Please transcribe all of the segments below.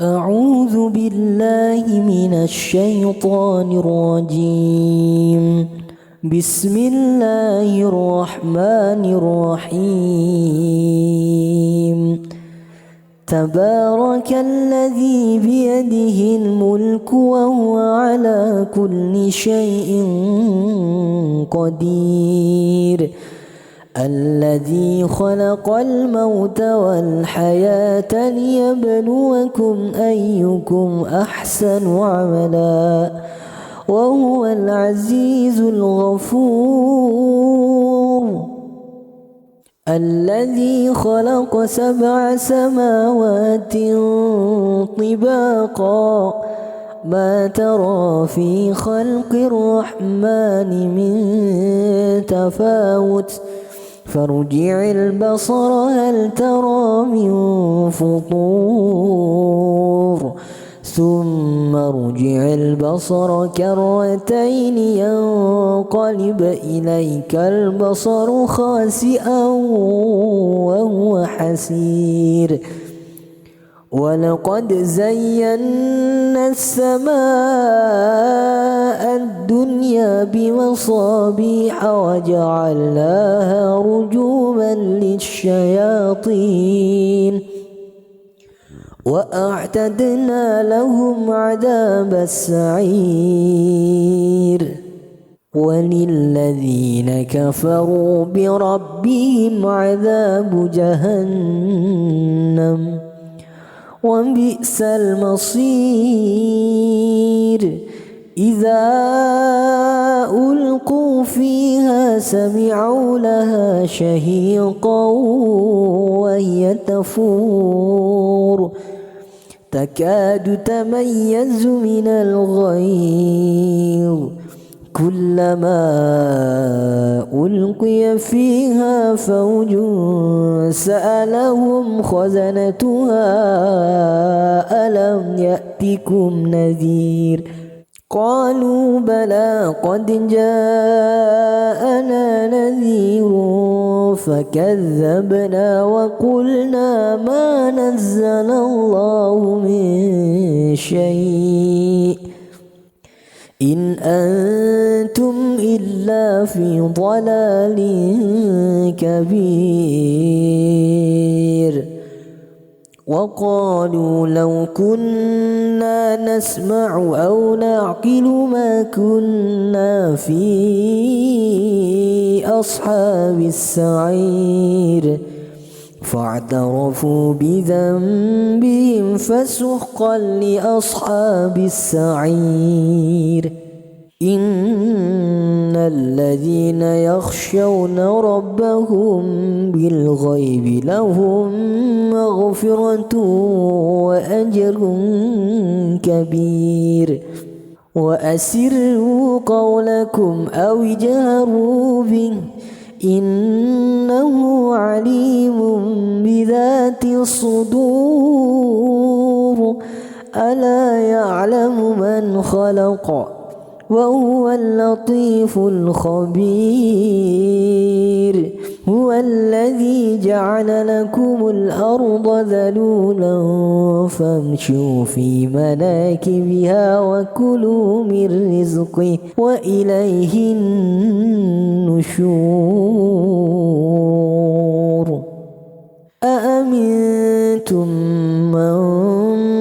أعوذ بالله من الشيطان الرجيم. بسم الله الرحمن الرحيم. تبارك الذي بيده الملك وهو على كل شيء قدير. الذي خلق الموت والحياة ليبلوكم أيكم أحسن عملا وهو العزيز الغفور. الذي خلق 7 سماوات طباقا ما ترى في خلق الرحمن من تفاوت فارجع البصر هل ترى من فطور ثم ارجع البصر كرتين ينقلب إليك البصر خاسئا وهو حسير. ولقد زينا السماء الدنيا بمصابيح وجعلناها رجوما للشياطين وأعتدنا لهم عذاب السعير. وللذين كفروا بربهم عذاب جهنم وبئس المصير. إذا ألقوا فيها سمعوا لها شهيقا وهي تفور تكاد تميز من الغيظ كلما ألقي فيها فوج سألهم خزنتها ألم يأتكم نذير قالوا بلى قد جاءنا نذير فكذبنا وقلنا ما نزل الله من شيء إن أنتم إلا في ضلال كبير. وقالوا لو كنا نسمع أو نعقل ما كنا في أصحاب السعير فاعترفوا بذنبهم فسحقا لأصحاب السعير. إن الذين يخشون ربهم بالغيب لهم مغفرة وأجر كبير. وأسروا قولكم أو اجهروا به إنه عليم بذات الصدور. ألا يعلم من خلق وهو اللطيف الخبير. هو الذي جعل لكم الأرض ذلولا فامشوا في مناكبها وكلوا من رزقه وإليه النشور. أأمنتم من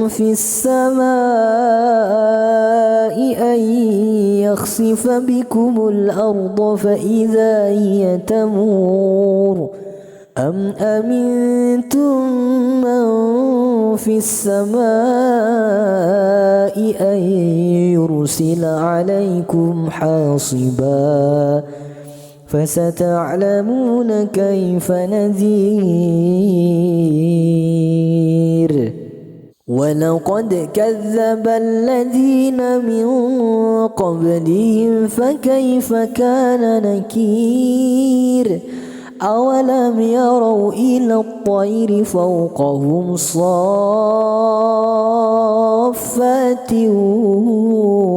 في السماء أن يخسف بكم الأرض فإذا هي تمور أم أمنتم من في السماء أن يرسل عليكم حاصبا فستعلمون كيف نذير. ولقد كذب الذين من قبلهم فكيف كان نكير. أولم يروا إلى الطير فوقهم صافات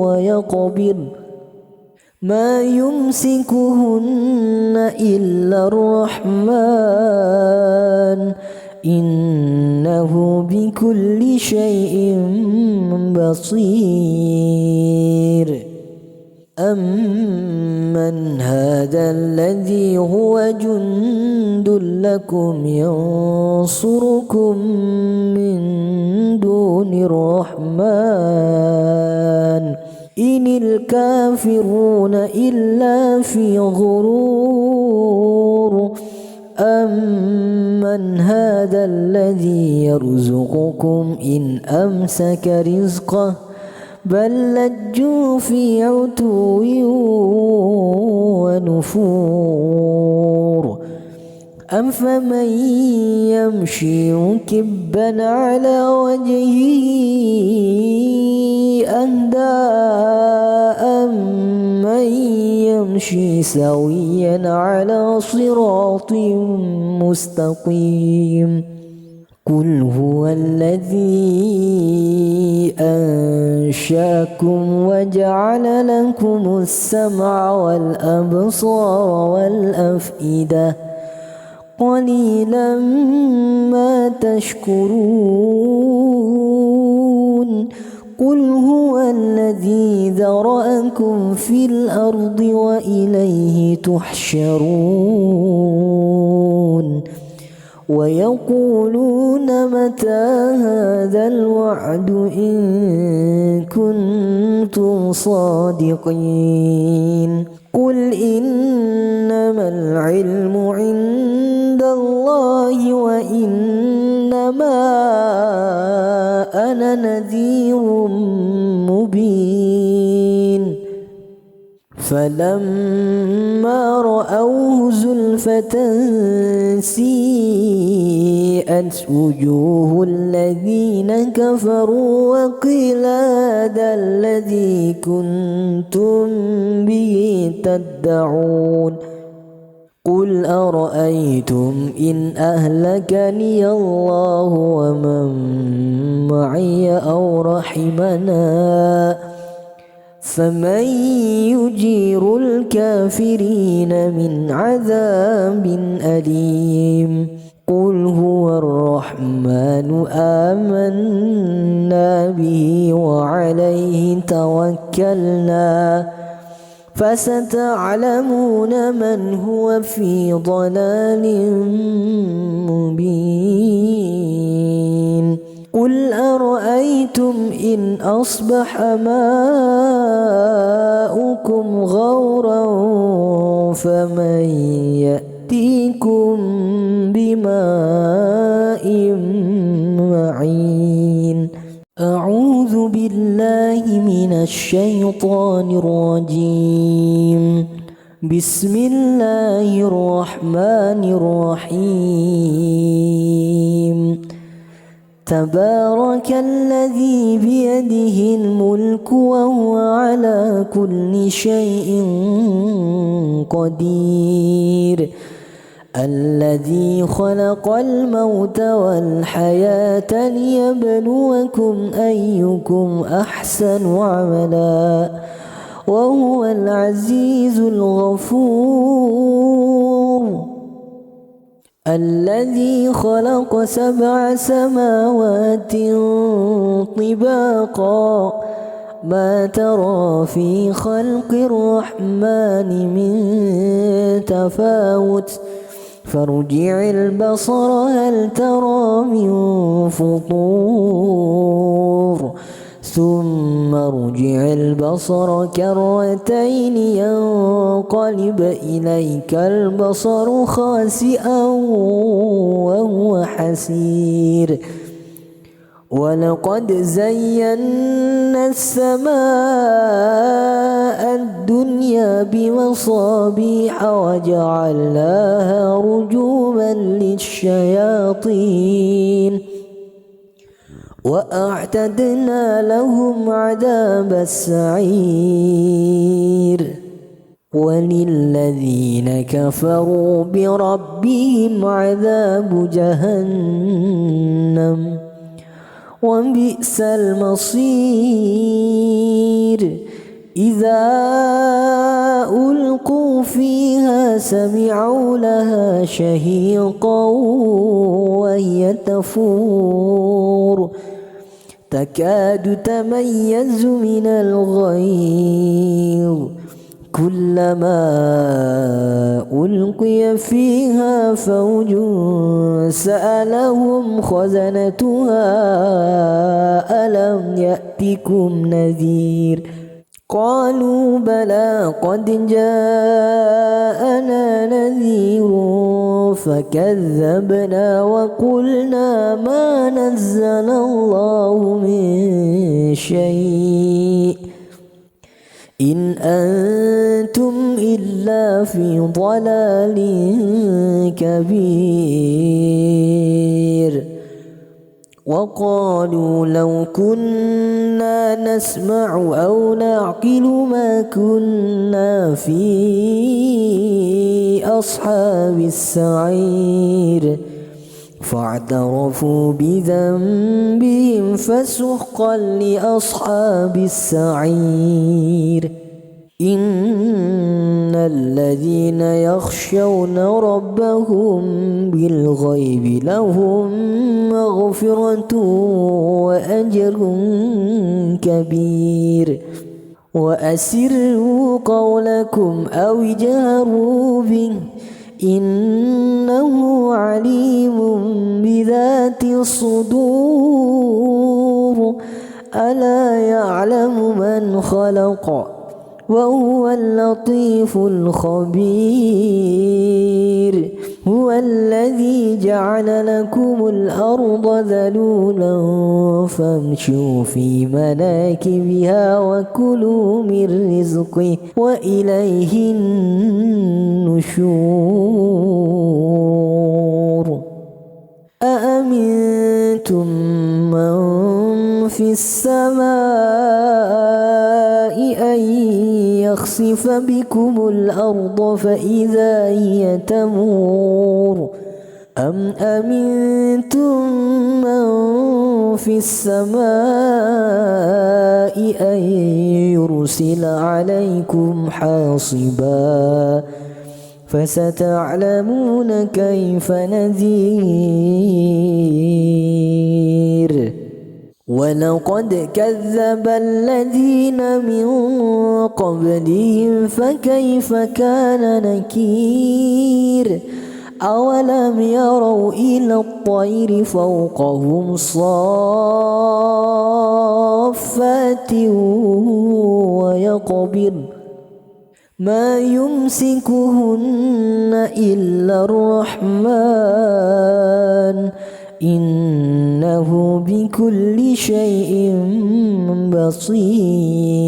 ويقبض ما يمسكهن إلا الرحمن إنه بكل شيء بصير أمن هذا الذي هو جند لكم ينصركم من دون الرحمن إن الكافرون إلا في غرور أمن هذا الذي يرزقكم إن أمسك رزقه بل لجوا في عتو ونفور أفمن يمشي مكبا على وجهه أهدى أمن يمشي سويا على صراط مستقيم قل هو الذي أنشأكم وجعل لكم السمع والأبصار والأفئدة قليلا ما تشكرون قل هو الذي ذرأكم في الأرض وإليه تحشرون ويقولون متى هذا الوعد إن كنتم صادقين قل إنما العلم عند الله وإنما أنا نذير مبين فلما رأوه زلفة سيئت وجوه الذين كفروا وقيل هذا الذي كنتم به تدعون قل أرأيتم إن أهلكني الله ومن معي أو رحمنا فمن يجير الكافرين من عذاب أليم قل هو الرحمن آمنا به وعليه توكلنا فستعلمون من هو في ضلال مبين قل أرأيتم إن أصبح ماؤكم غورا فمن يأتيكم بماء معين أعوذ بالله من الشيطان الرجيم بسم الله الرحمن الرحيم تبارك الذي بيده الملك وهو على كل شيء قدير الذي خلق الموت والحياة ليبلوكم أيكم أحسن عملا وهو العزيز الغفور الذي خلق 7 سماوات طباقا ما ترى في خلق الرحمن من تفاوت فارجع البصر هل ترى من فطور ثم ارجع البصر كرتين ينقلب إليك البصر خاسئا وهو حسير ولقد زينا السماء الدنيا بمصابيح وجعلناها رجوما للشياطين وأعتدنا لهم عذاب السعير وللذين كفروا بربهم عذاب جهنم وبئس المصير إذا ألقوا فيها سمعوا لها شهيقا وهي تفور تكاد تميز من الغيظ كلما ألقي فيها فوج سألهم خزنتها ألم يأتكم نذير قالوا بلى قد جاءنا نذير فكذبنا وقلنا ما نزل الله من شيء إن أنتم إلا في ضلال كبير وقالوا لو كنا نسمع أو نعقل ما كنا في أصحاب السعير فاعترفوا بذنبهم فسحقا لأصحاب السعير إن الذين يخشون ربهم بالغيب لهم مغفرة وأجر كبير وأسروا قولكم أو اجهروا به إنه عليم بذات الصدور ألا يعلم من خلق وهو اللطيف الخبير هو الذي جعل لكم الأرض ذلولا فامشوا في مناكبها وكلوا من رزقه وإليه النشور أأمنتم من في السماء أن يخسف بكم الأرض فإذا هي تمور أم أمنتم من في السماء أن يرسل عليكم حاصبا فستعلمون كيف نذير ولقد كذب الذين من قبلهم فكيف كان نكير أولم يروا إلى الطير فوقهم صافات ويقبض ما يمسكهن إلا الرحمن إنه بكل شيء بصير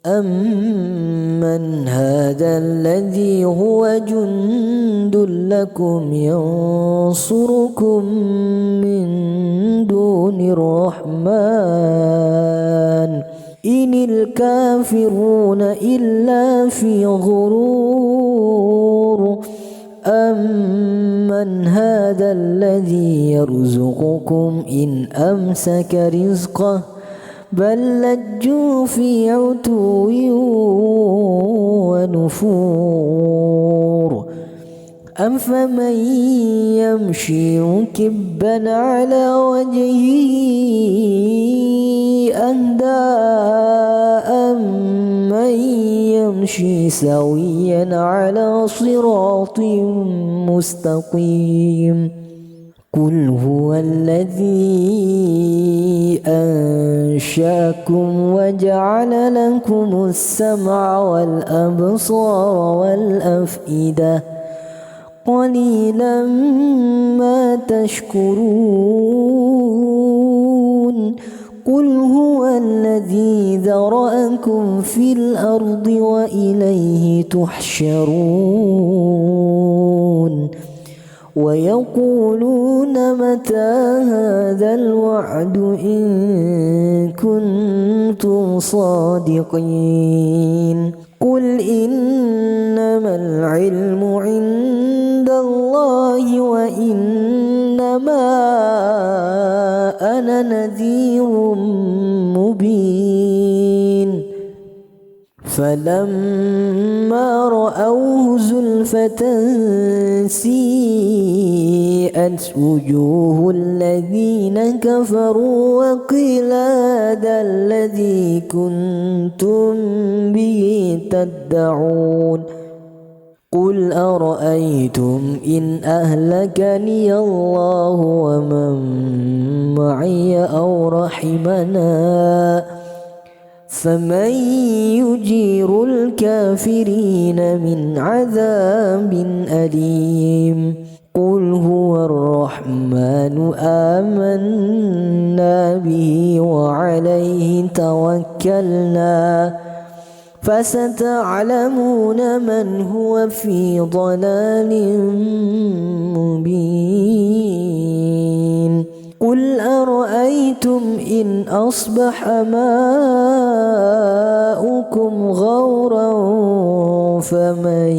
أمن هذا الذي هو جند لكم ينصركم من دون الرحمن إن الكافرون إلا في غرور أمن هذا الذي يرزقكم إن أمسك رزقه بل لجوا في عتو ونفور أفمن يمشي مكبا على وجهه أهدى أمن يمشي سويا على صراط مستقيم قل هو الذي أنشأكم وجعل لكم السمع والأبصار والأفئدة قليلا ما تشكرون قل هو الذي ذرأكم في الأرض وإليه تحشرون ويقولون متى هذا الوعد إن كنتم صادقين قل إنما العلم عند الله وإنما إنما أنا نذير مبين فلما رأوه زلفة سيئت وجوه الذين كفروا وقيل هذا الذي كنتم به تدعون قل أرأيتم إن أهلكني الله ومن معي أو رحمنا فمن يجير الكافرين من عذاب أليم قل هو الرحمن آمنا به وعليه توكلنا فستعلمون من هو في ضلال مبين قل أرأيتم إن أصبح ماؤكم غورا فمن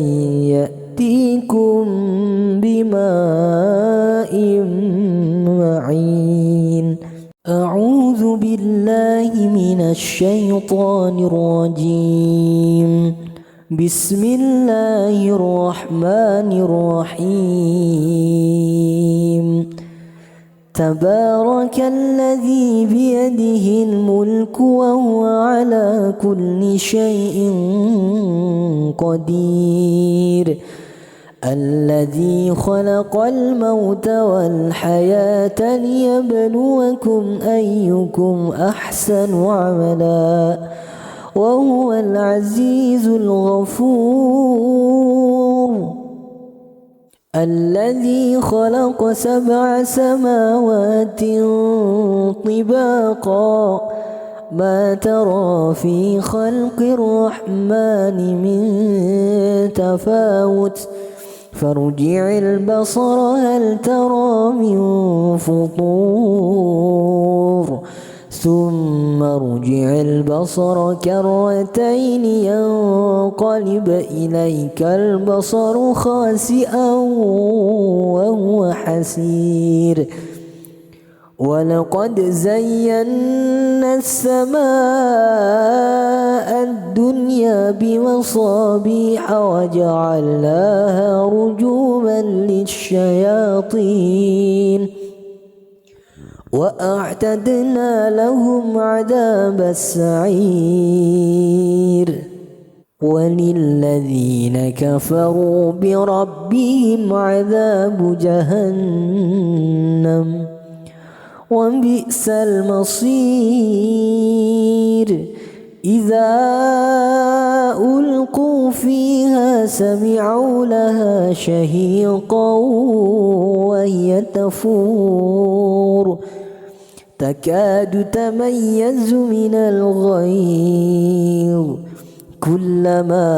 يأتيكم بماء معين أعوذ بالله من الشيطان الرجيم بسم الله الرحمن الرحيم تبارك الذي بيده الملك وهو على كل شيء قدير الذي خلق الموت والحياة ليبلوكم أيكم أحسن عملا وهو العزيز الغفور الذي خلق 7 سماوات طباقا ما ترى في خلق الرحمن من تفاوت فارجع البصر هل ترى من فطور ثم ارجع البصر كرتين ينقلب إليك البصر خاسئا وهو حسير ولقد زينا السماء الدنيا بمصابيح وجعلناها رجوما للشياطين وأعتدنا لهم عذاب السعير وللذين كفروا بربهم عذاب جهنم وبئس المصير إذا ألقوا فيها سمعوا لها شهيقا وهي تفور تكاد تميز من الغيظ كلما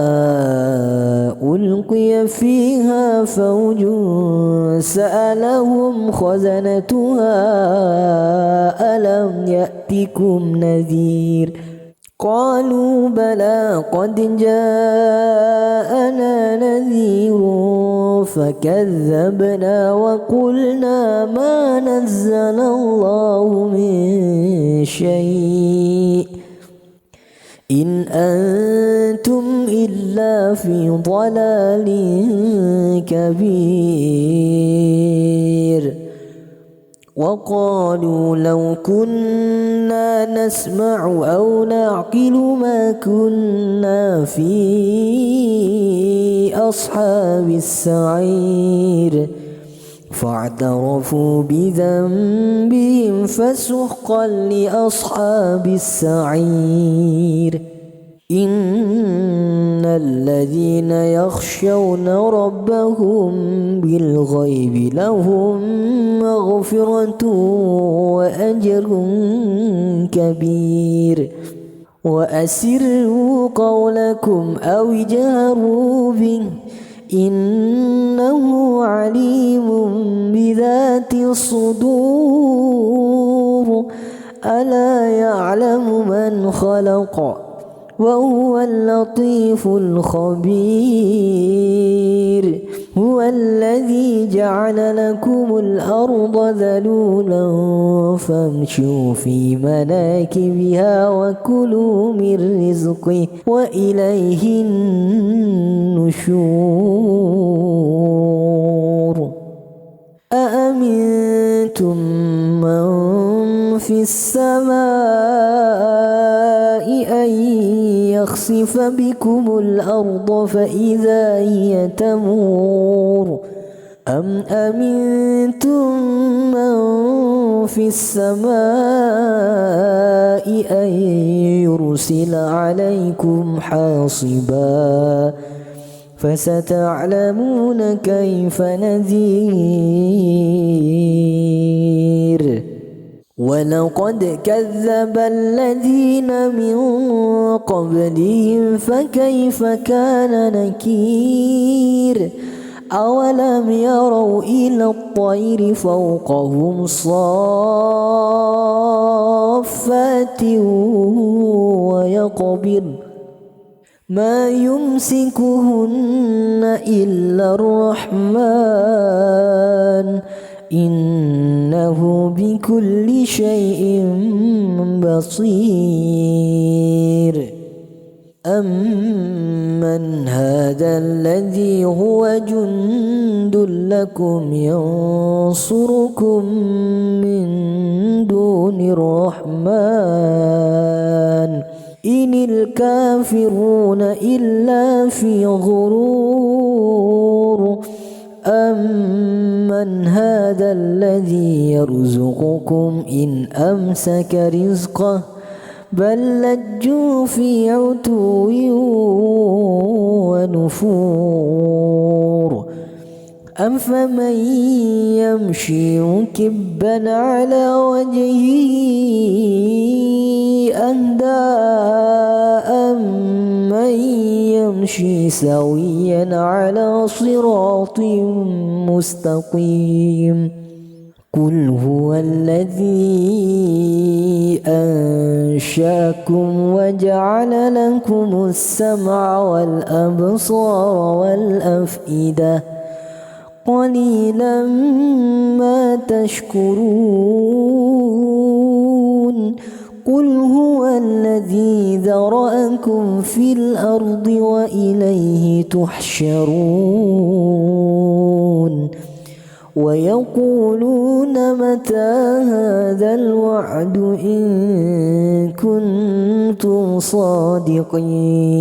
ألقي فيها فوج سألهم خزنتها ألم يأتكم نذير قالوا بلى قد جاءنا نذير فكذبنا وقلنا ما نزل الله من شيء إن أنتم إلا في ضلال كبير وقالوا لو كنا نسمع أو نعقل ما كنا في أصحاب السعير فاعترفوا بذنبهم فسحقا لأصحاب السعير إن الذين يخشون ربهم بالغيب لهم مغفرة وأجر كبير وأسروا قولكم أو اجهروا به إنه عليم بذات الصدور ألا يعلم من خلق وهو اللطيف الخبير. هو الذي جعل لكم الأرض ذلولا فامشوا في مناكبها وكلوا من رزقه وإليه النشور. أأمنتم من في السماء أن يخسف بكم الأرض فإذا هي تمور أم أمنتم من في السماء أن يرسل عليكم حاصبا فستعلمون كيف نذير. ولقد كذب الذين من قبلهم فكيف كان نكير. أولم يروا إلى الطير فوقهم صافات ويقبضن ما يمسكهن إلا الرحمن إنه بكل شيء بصير. أمن هذا الذي هو جند لكم ينصركم من دون الرحمن إن الكافرون إلا في غرور. أمن هذا الذي يرزقكم إن أمسك رزقه بل لجوا في عتو ونفور. أفمن يمشي مكبا على وجهه أهدى أمن يمشي سويا على صراط مستقيم. قل هو الذي أنشأكم وجعل لكم السمع والأبصار والأفئدة قليلا ما تشكرون. قل هو الذي ذرأكم في الأرض وإليه تحشرون. ويقولون متى هذا الوعد إن كنتم صادقين.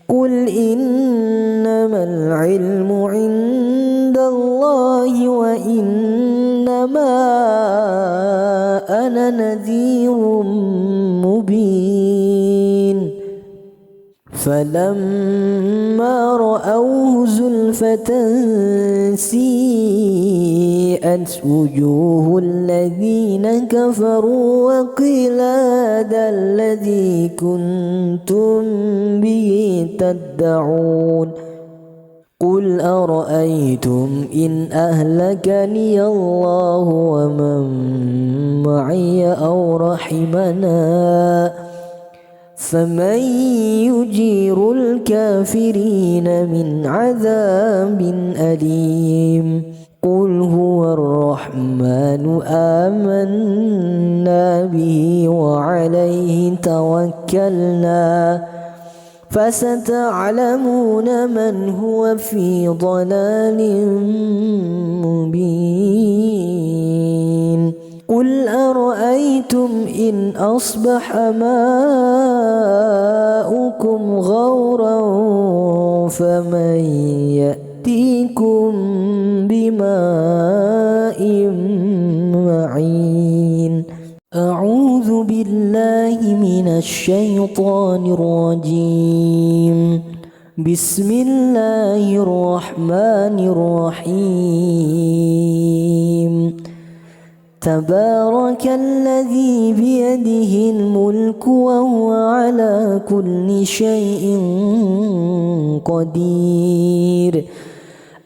قل إنما العلم عند الله وإنما أنا نذير مبين. فلما رأوه زلفة سيئت وجوه الذين كفروا وقيل هذا الذي كنتم به تدعون. قل أرأيتم إن أهلكني الله ومن معي أو رحمنا فمن يجير الكافرين من عذاب أليم. قل هو الرحمن آمنا به وعليه توكلنا فستعلمون من هو في ضلال مبين. قل أرأيتم إن أصبح ماؤكم غورا فمن يأتيكم بماء معين. أعوذ بالله من الشيطان الرجيم. بسم الله الرحمن الرحيم. تبارك الذي بيده الملك وهو على كل شيء قدير.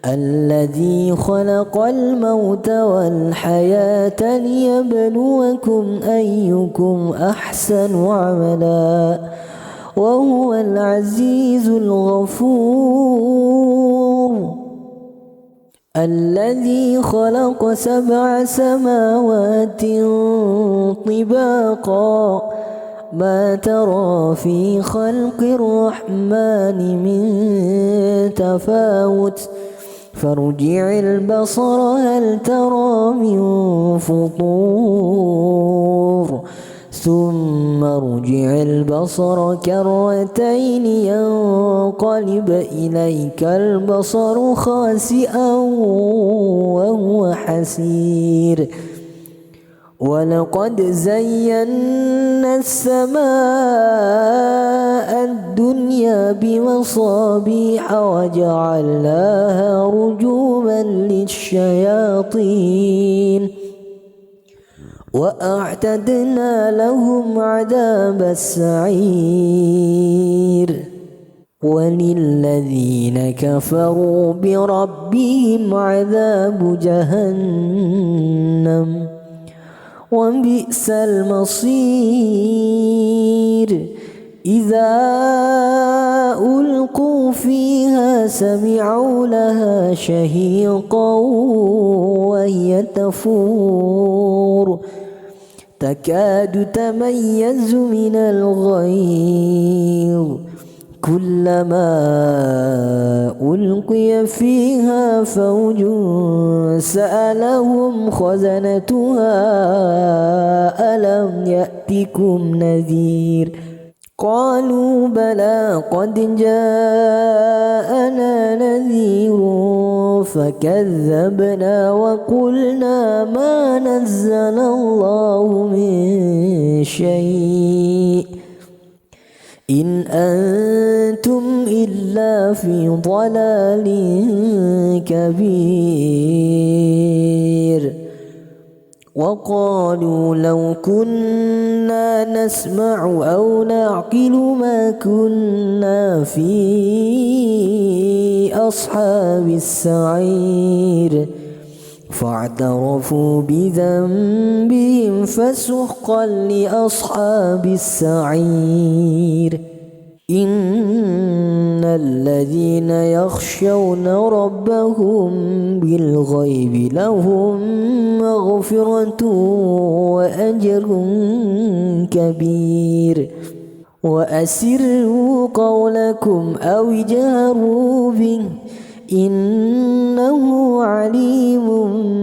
الذي خلق الموت والحياة ليبلوكم أيكم أحسن عملا وهو العزيز الغفور الذي خلق 7 سماوات طباقا ما ترى في خلق الرحمن من تفاوت فارجع البصر هل ترى من فطور ثم ارجع البصر كرتين ينقلب إليك البصر خاسئا وهو حسير ولقد زينا السماء الدنيا بمصابيح وجعلناها رجوما للشياطين وأعتدنا لهم عذاب السعير وللذين كفروا بربهم عذاب جهنم وبئس المصير إذا ألقوا فيها سمعوا لها شهيقا وهي تفور تكاد تميز من الغيظ كلما ألقي فيها فوج سألهم خزنتها ألم يأتكم نذير قالوا بلى قد جاءنا نذير فكذبنا وقلنا ما نزل الله من شيء إن أنتم إلا في ضلال كبير وقالوا لو كنا نسمع أو نعقل ما كنا في أصحاب السعير فاعترفوا بذنبهم فسحقا لأصحاب السعير إن الذين يخشون ربهم بالغيب لهم مغفرة وأجر كبير وأسروا قولكم أو اجهروا به إنه عليم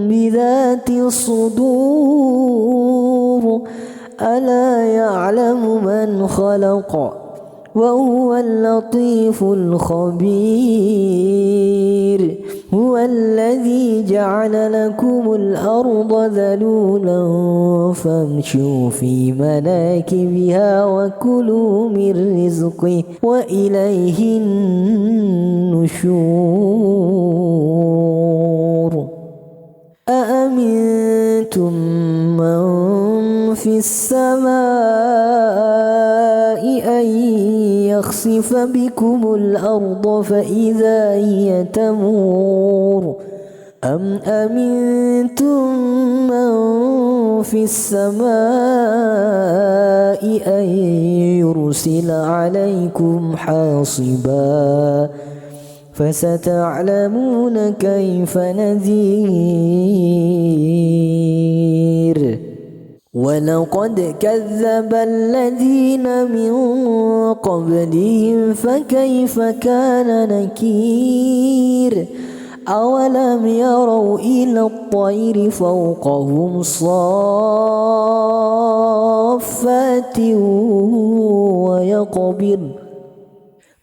بذات الصدور ألا يعلم من خلق وهو اللطيف الخبير هو الذي جعل لكم الأرض ذلولا فامشوا في مناكبها وكلوا من رزقه وإليه النشور أأمنتم من في السماء أن يخسف بكم الأرض فإذا هي تمور أم أمنتم من في السماء أن يرسل عليكم حاصبا فستعلمون كيف نذير ولقد كذب الذين من قبلهم فكيف كان نكير أولم يروا إلى الطير فوقهم صافات ويقبض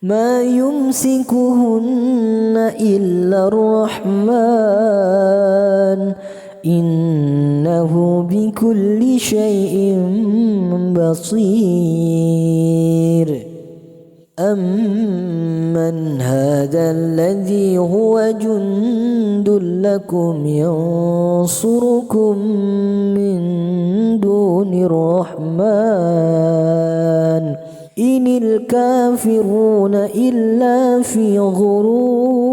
ما يمسكهن إلا الرحمن إنه بكل شيء بصير أمن هذا الذي هو جند لكم ينصركم من دون الرحمن إن الكافرون إلا في غرور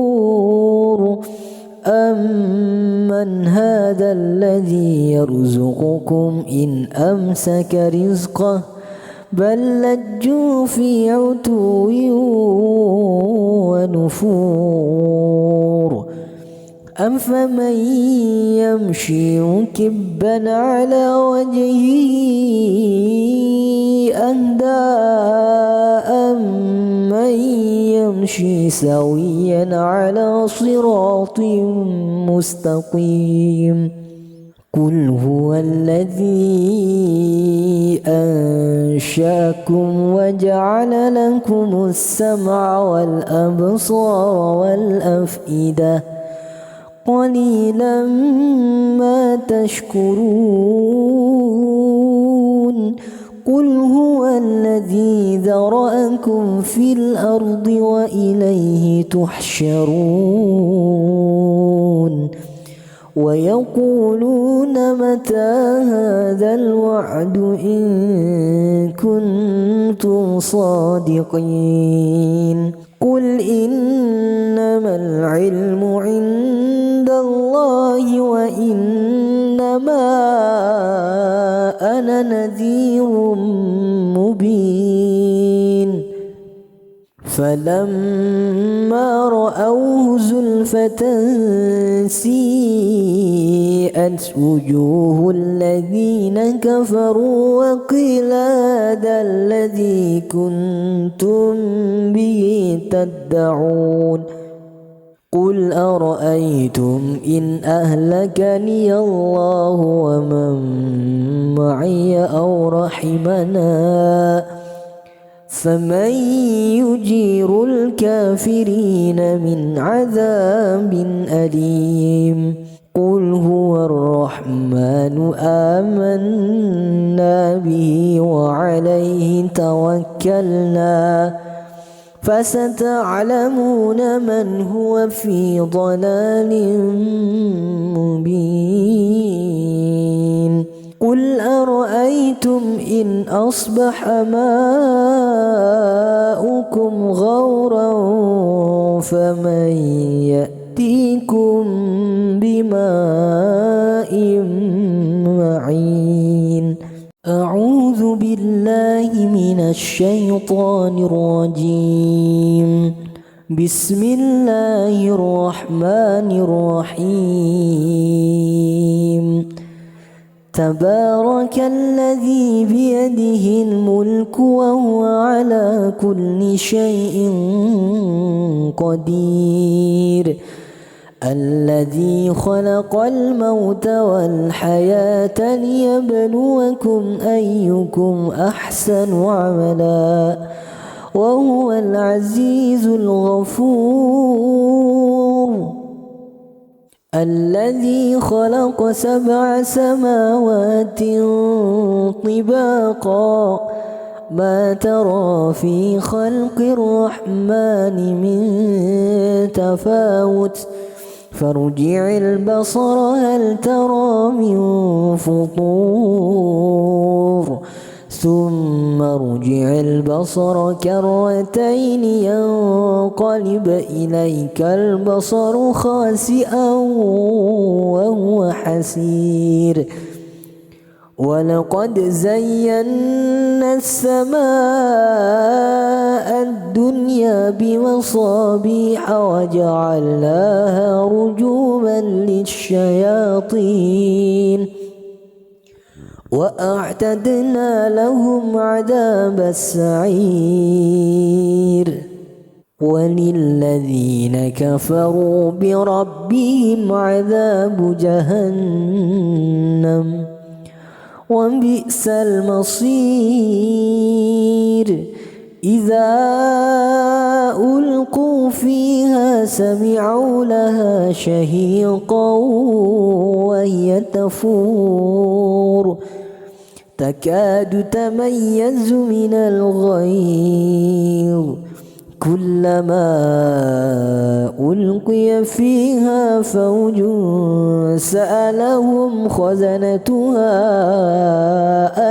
أمن هذا الذي يرزقكم إن أمسك رزقه بل لجوا في عتو ونفور أفمن يمشي مكبا على وجهه أهدى أمن يمشي سويا على صراط مستقيم قل هو الذي أنشأكم وجعل لكم السمع والأبصار والأفئدة قليلا ما تشكرون قل هو الذي ذرأكم في الأرض وإليه تحشرون ويقولون متى هذا الوعد إن كنتم صادقين قل إنما العلم عند الله وإنما أنا نذير مبين فلما رأوه زلفة سيئت وجوه الذين كفروا وقيل هذا الذي كنتم به تدعون قل أرأيتم إن أهلكني الله ومن معي أو رحمنا فمن يجير الكافرين من عذاب أليم قل هو الرحمن آمنا به وعليه توكلنا فستعلمون من هو في ضلال مبين قل أرأيتم إن أصبح ماؤكم غورا فمن يأتيكم بماء معين أعوذ بالله من الشيطان الرجيم بسم الله الرحمن الرحيم تبارك الذي بيده الملك وهو على كل شيء قدير الذي خلق الموت والحياة ليبلوكم أيكم أحسن عملا وهو العزيز الغفور الذي خلق 7 سماوات طباقا ما ترى في خلق الرحمن من تفاوت فارجع البصر هل ترى من فطور ثم ارجع البصر كرتين ينقلب إليك البصر خاسئا وهو حسير ولقد زينا السماء الدنيا بمصابيح وجعلناها رجوما للشياطين وأعتدنا لهم عذاب السعير وللذين كفروا بربهم عذاب جهنم وبئس المصير إذا ألقوا فيها سمعوا لها شهيقا وهي تفور تكاد تميز من الغيظ كلما ألقي فيها فوج سألهم خزنتها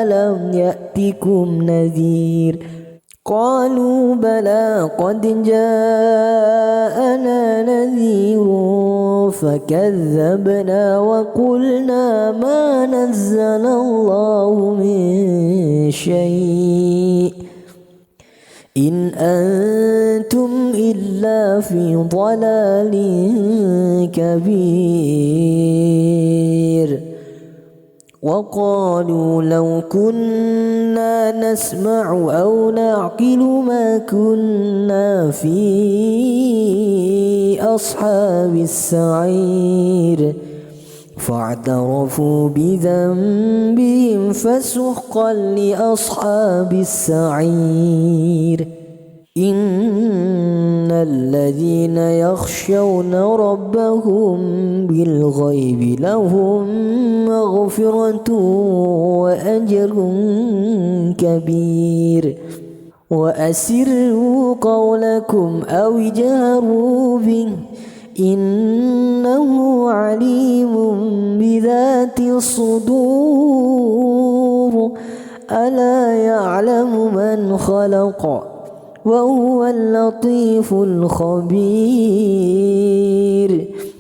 ألم يأتكم نذير قالوا بلى قد جاءنا نذير فكذبنا وقلنا ما نزل الله من شيء إن أنتم إلا في ضلال كبير وقالوا لو كنا نسمع أو نعقل ما كنا في أصحاب السعير فاعترفوا بذنبهم فسحقا لأصحاب السعير إن الذين يخشون ربهم بالغيب لهم مغفرة وأجر كبير وأسروا قولكم أو اجهروا به إنه عليم بذات الصدور ألا يعلم من خلق وهو اللطيف الخبير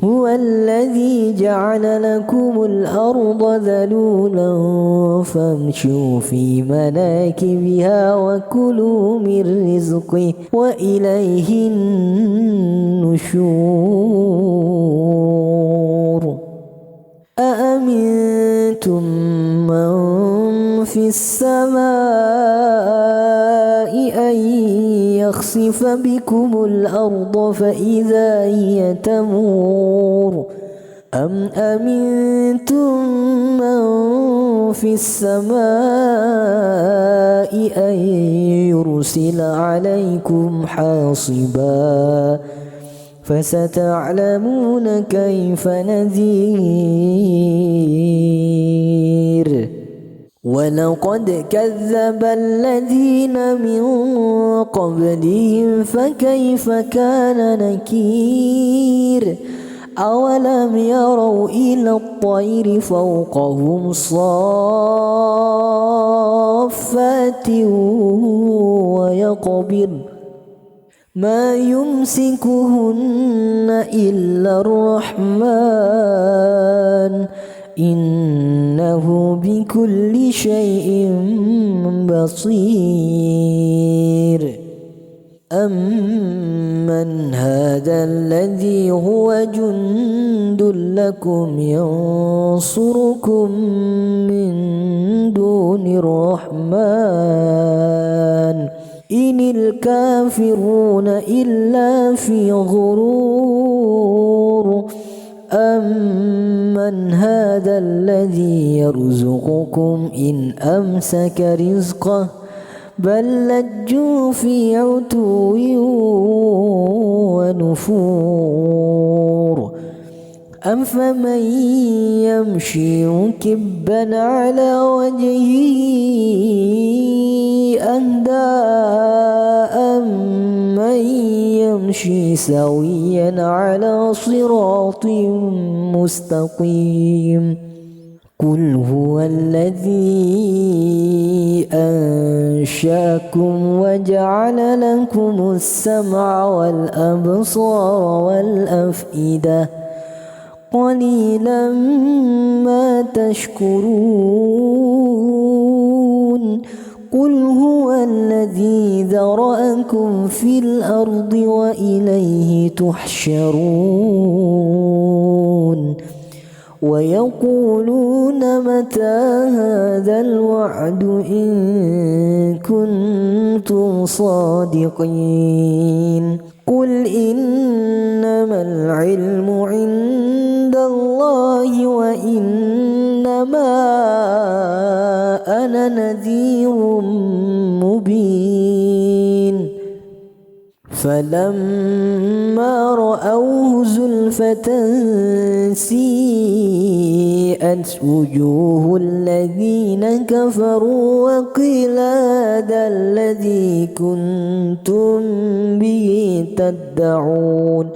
هو الذي جعل لكم الأرض ذلولا فامشوا في مناكبها وكلوا من رزقه وإليه النشور أأمنتم من في السماء أن يخسف بكم الأرض فإذا هي تمور أم أمنتم من في السماء أن يرسل عليكم حاصبا فستعلمون كيف نذير ولقد كذب الذين من قبلهم فكيف كان نكير أولم يروا إلى الطير فوقهم صافات ويقبضن ما يمسكهن إلا الرحمن إنه بكل شيء بصير أمن هذا الذي هو جند لكم ينصركم من دون الرحمن إن الكافرون إلا في غرور أمن هذا الذي يرزقكم إن أمسك رزقه بل لجوا في عتو ونفور أفمن يمشي مكبا على وجهه أهدى أمن يمشي سويا على صراط مستقيم قل هو الذي أنشأكم وجعل لكم السمع والأبصار والأفئدة قليلا ما تشكرون قل هو الذي ذرأكم في الأرض وإليه تحشرون ويقولون متى هذا الوعد إن كنتم صادقين قل إنما العلم عند الله وإنما أنا نذير مبين فلما رأوه زلفة سيئت وجوه الذين كفروا وقيل هذا الذي كنتم به تدعون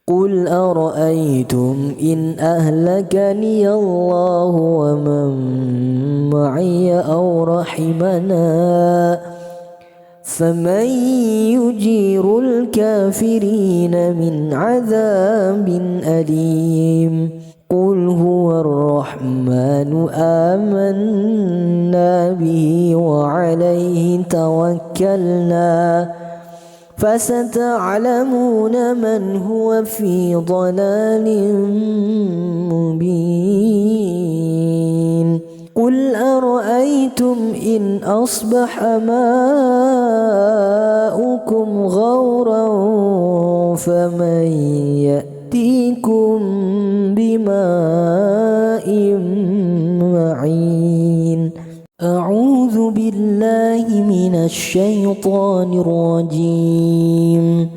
قل أرأيتم إن أهلكني الله ومن معي أو رحمنا فمن يجير الكافرين من عذاب أليم قل هو الرحمن آمنا به وعليه توكلنا فستعلمون من هو في ضلال مبين قل أرأيتم إن أصبح ماؤكم غورا فمن يأتيكم بماء معين أعوذ بالله من الشيطان الرجيم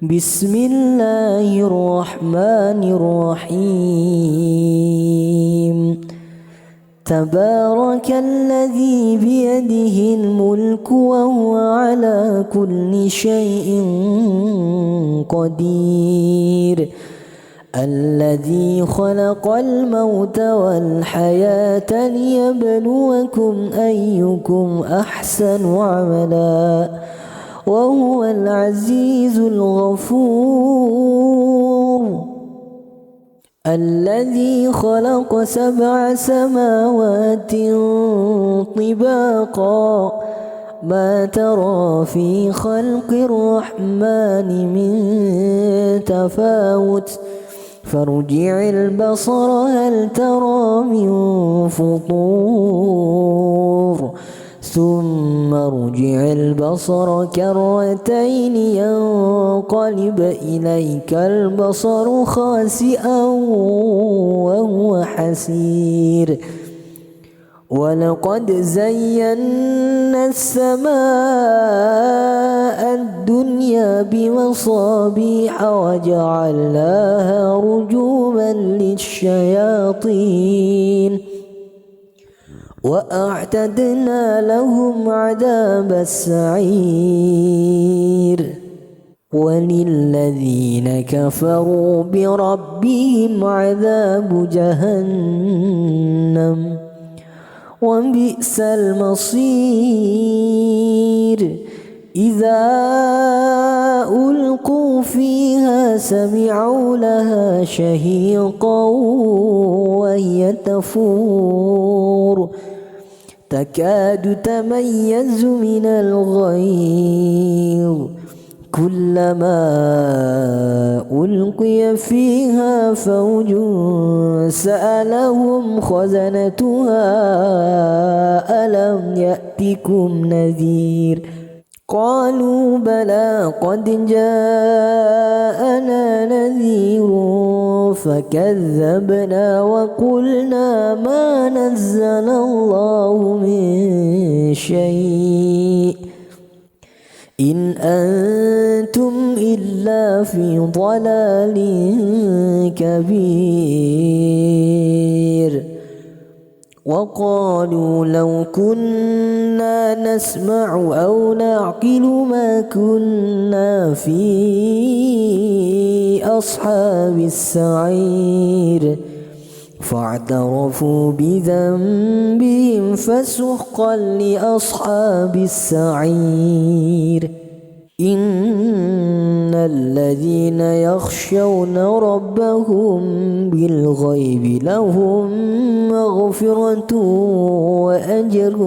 بسم الله الرحمن الرحيم تبارك الذي بيده الملك وهو على كل شيء قدير الذي خلق الموت والحياة ليبلوكم أيكم أحسن عملا وهو العزيز الغفور الذي خلق 7 سماوات طباقا ما ترى في خلق الرحمن من تفاوت فارجع البصر هل ترى من فطور ثم ارجع البصر كرتين ينقلب إليك البصر خاسئا وهو حسير ولقد زينا السماء الدنيا بمصابيح وجعلناها رجوما للشياطين وأعتدنا لهم عذاب السعير وللذين كفروا بربهم عذاب جهنم وبئس المصير إذا ألقوا فيها سمعوا لها شهيقا وهي تفور تكاد تميز من الغيظ كلما ألقي فيها فوج سألهم خزنتها ألم يأتكم نذير قالوا بلى قد جاءنا نذير فكذبنا وقلنا ما نزل الله من شيء إن أنتم إلا في ضلال كبير وقالوا لو كنا نسمع أو نعقل ما كنا في أصحاب السعير فاعترفوا بذنبهم فسحقا لأصحاب السعير إن الذين يخشون ربهم بالغيب لهم مغفرة وأجر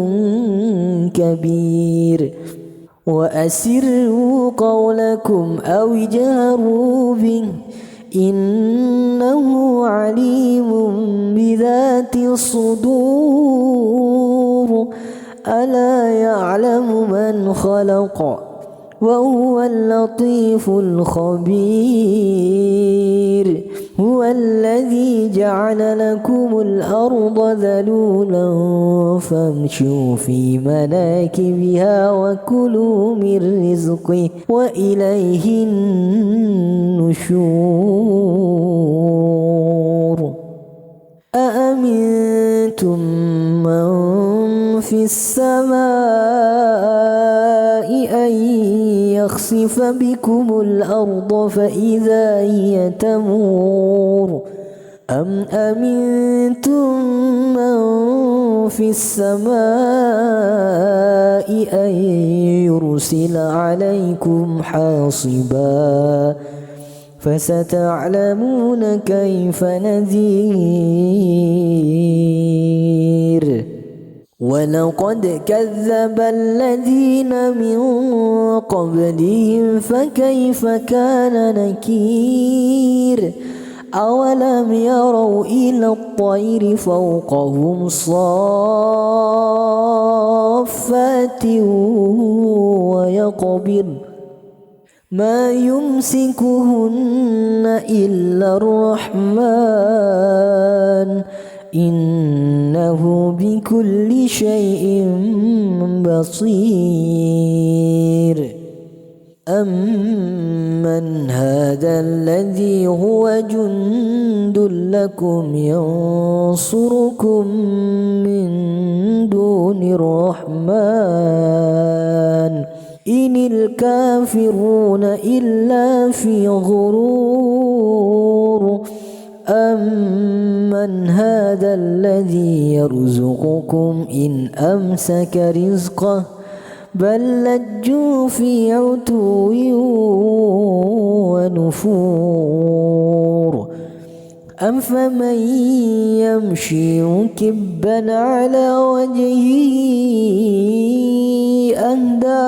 كبير وأسروا قولكم أو اجهروا به إنه عليم بذات الصدور ألا يعلم من خلق وهو اللطيف الخبير هو الذي جعل لكم الأرض ذلولا فامشوا في مناكبها وكلوا من رزقه وإليه النشور أأمنتم من في السماء أن يخسف بكم الأرض فإذا هي تمور أم أمنتم من في السماء أن يرسل عليكم حاصبا فستعلمون كيف نذير ولقد كذب الذين من قبلهم فكيف كان نكير أولم يروا إلى الطير فوقهم صافات ويقبض ما يمسكهن إلا الرحمن إنه بكل شيء بصير أمن هذا الذي هو جند لكم ينصركم من دون الرحمن إن الكافرون إلا في غرور أمن هذا الذي يرزقكم إن أمسك رزقه بل لجوا في عتو ونفور أفمن يمشي مكبا على وجهه أهدى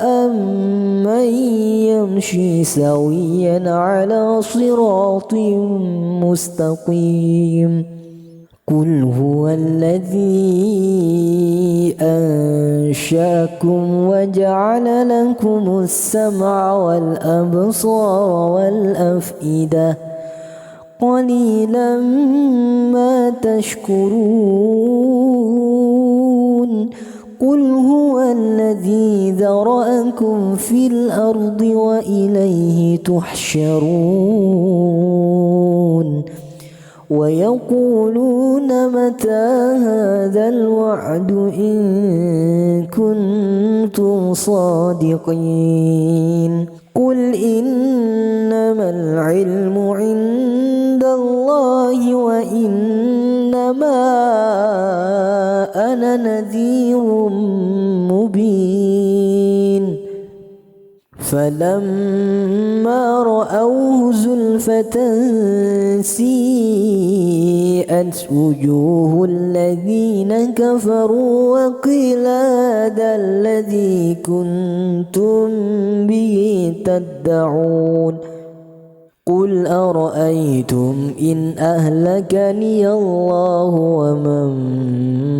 أمن يمشي سويا على صراط مستقيم قل هو الذي أنشأكم وجعل لكم السمع والأبصار والأفئدة قليلا ما تشكرون قل هو الذي ذرأكم في الأرض وإليه تحشرون ويقولون متى هذا الوعد إن كنتم صادقين قل إنما العلم عند الله وإنما أنا نذير مبين فلما رأوه زلفة سيئت وجوه الذين كفروا وقيل هذا الذي كنتم به تدعون قل أرأيتم إن أهلكني الله ومن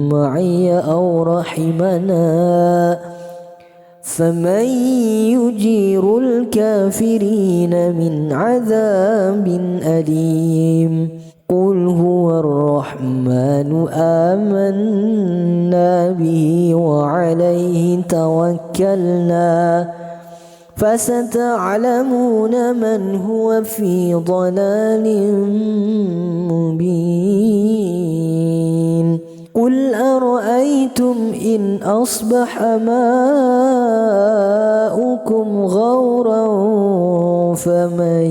معي أو رحمنا فمن يجير الكافرين من عذاب أليم قل هو الرحمن آمنا به وعليه توكلنا فستعلمون من هو في ضلال مبين قل أرأيتم إن أصبح ماؤكم غورا فمن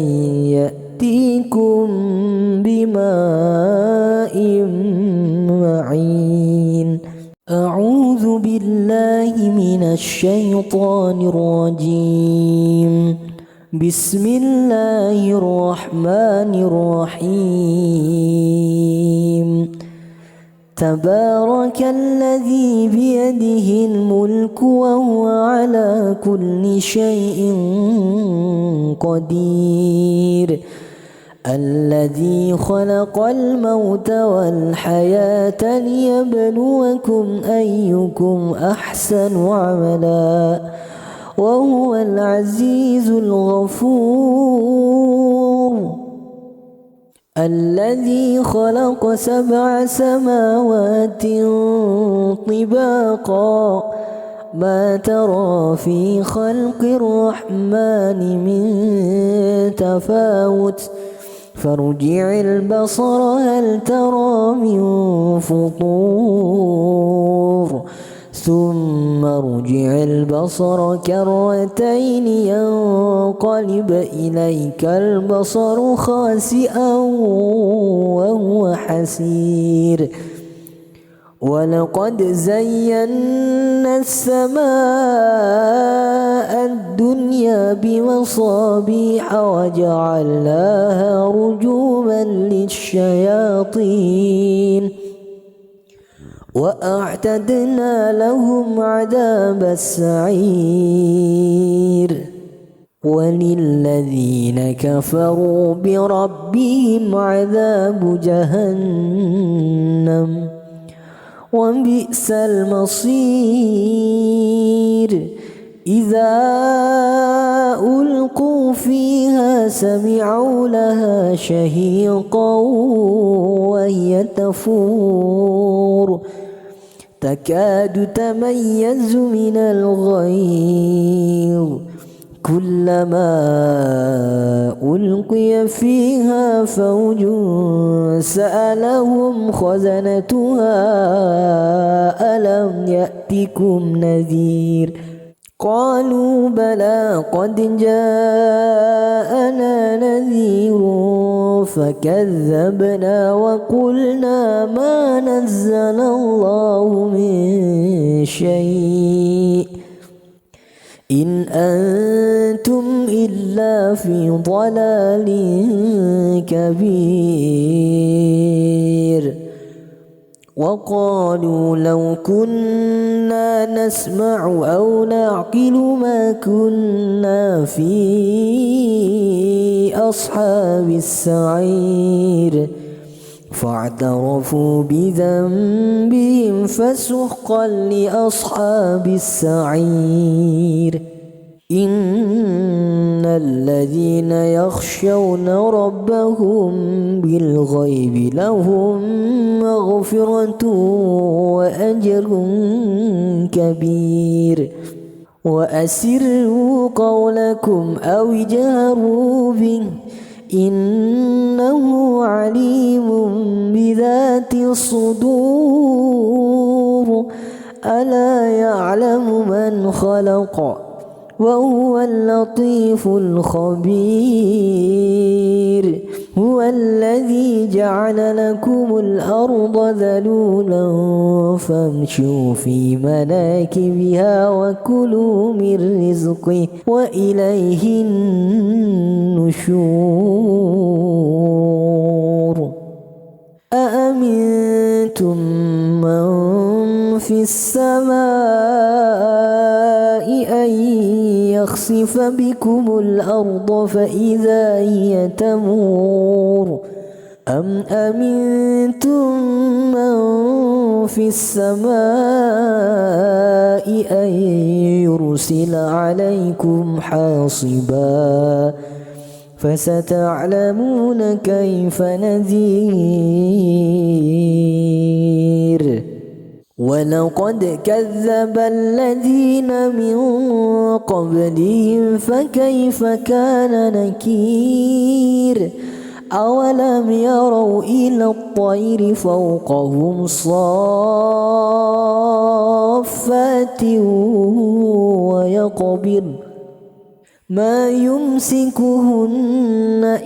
يأتيكم بماء معين أعوذ بالله من الشيطان الرجيم بسم الله الرحمن الرحيم تبارك الذي بيده الملك وهو على كل شيء قدير الذي خلق الموت والحياة ليبلوكم أيكم أحسن عملا وهو العزيز الغفور الذي خلق 7 سماوات طباقا ما ترى في خلق الرحمن من تفاوت فارجع البصر هل ترى من فطور ثم ارجع البصر كرتين ينقلب إليك البصر خاسئا وهو حسير ولقد زينا السماء الدنيا بمصابيح وجعلناها رجوما للشياطين وأعتدنا لهم عذاب السعير وللذين كفروا بربهم عذاب جهنم وبئس المصير إذا ألقوا فيها سمعوا لها شهيقا وهي تفور تكاد تميز من الغيظ كلما ألقي فيها فوج سألهم خزنتها ألم يأتكم نذير قالوا بلى قد جاءنا نذير فكذبنا وقلنا ما نزل الله من شيء إن أنتم إلا في ضلال كبير وقالوا لو كنا نسمع أو نعقل ما كنا في أصحاب السعير فاعترفوا بذنبهم فسحقا لأصحاب السعير إن الذين يخشون ربهم بالغيب لهم مغفرة وأجر كبير وأسروا قولكم أو اجهروا به إنه عليم بذات الصدور ألا يعلم من خلق وهو اللطيف الخبير هو الذي جعل لكم الأرض ذلولا فامشوا في مناكبها وكلوا من رزقه وإليه النشور أأمنتم من في السماء أن يخسف بكم الأرض فإذا هي تمور أم أمنتم من في السماء أن يرسل عليكم حاصبا فستعلمون كيف نذير ولقد كذب الذين من قبلهم فكيف كان نكير أولم يروا إلى الطير فوقهم صافات ويقبض ما يمسكهن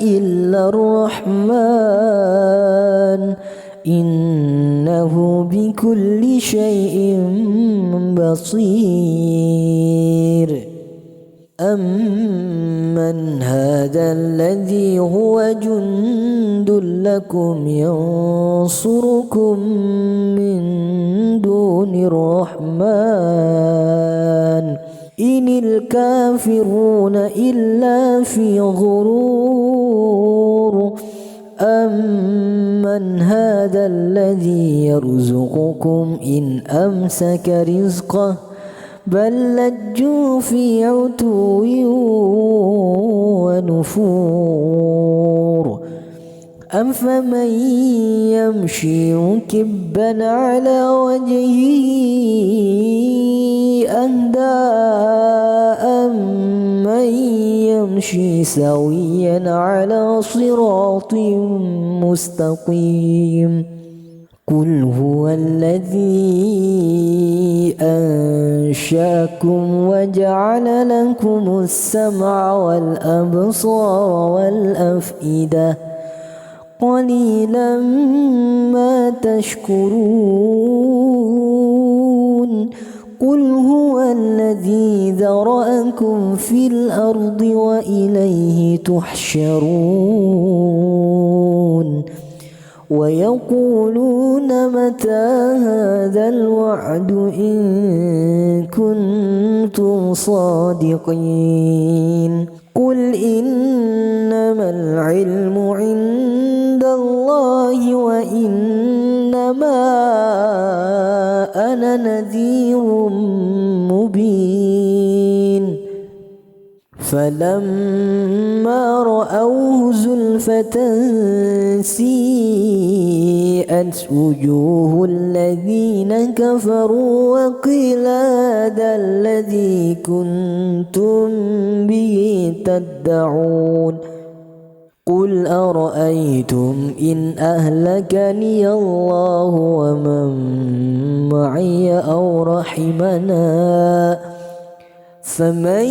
إلا الرحمن إنه بكل شيء بصير أمن هذا الذي هو جند لكم ينصركم من دون الرحمن إن الكافرون إلا في غرور أمن هذا الذي يرزقكم إن أمسك رزقه بل لجوا في عتو ونفور أفمن يمشي مكبا على وجهه أهدى أمن يمشي سويا على صراط مستقيم قل هو الذي أنشأكم وجعل لكم السمع والأبصار والأفئدة قليلا ما تشكرون قل هو الذي ذرأكم في الأرض وإليه تحشرون ويقولون متى هذا الوعد إن كنتم صادقين قل إنما العلم عند الله وإنما أنا نذير مبين فلما رأوه زلفة سيئت وجوه الذين كفروا وقيل هذا الذي كنتم به تدعون قل أرأيتم إن أهلكني الله ومن معي أو رحمنا فمن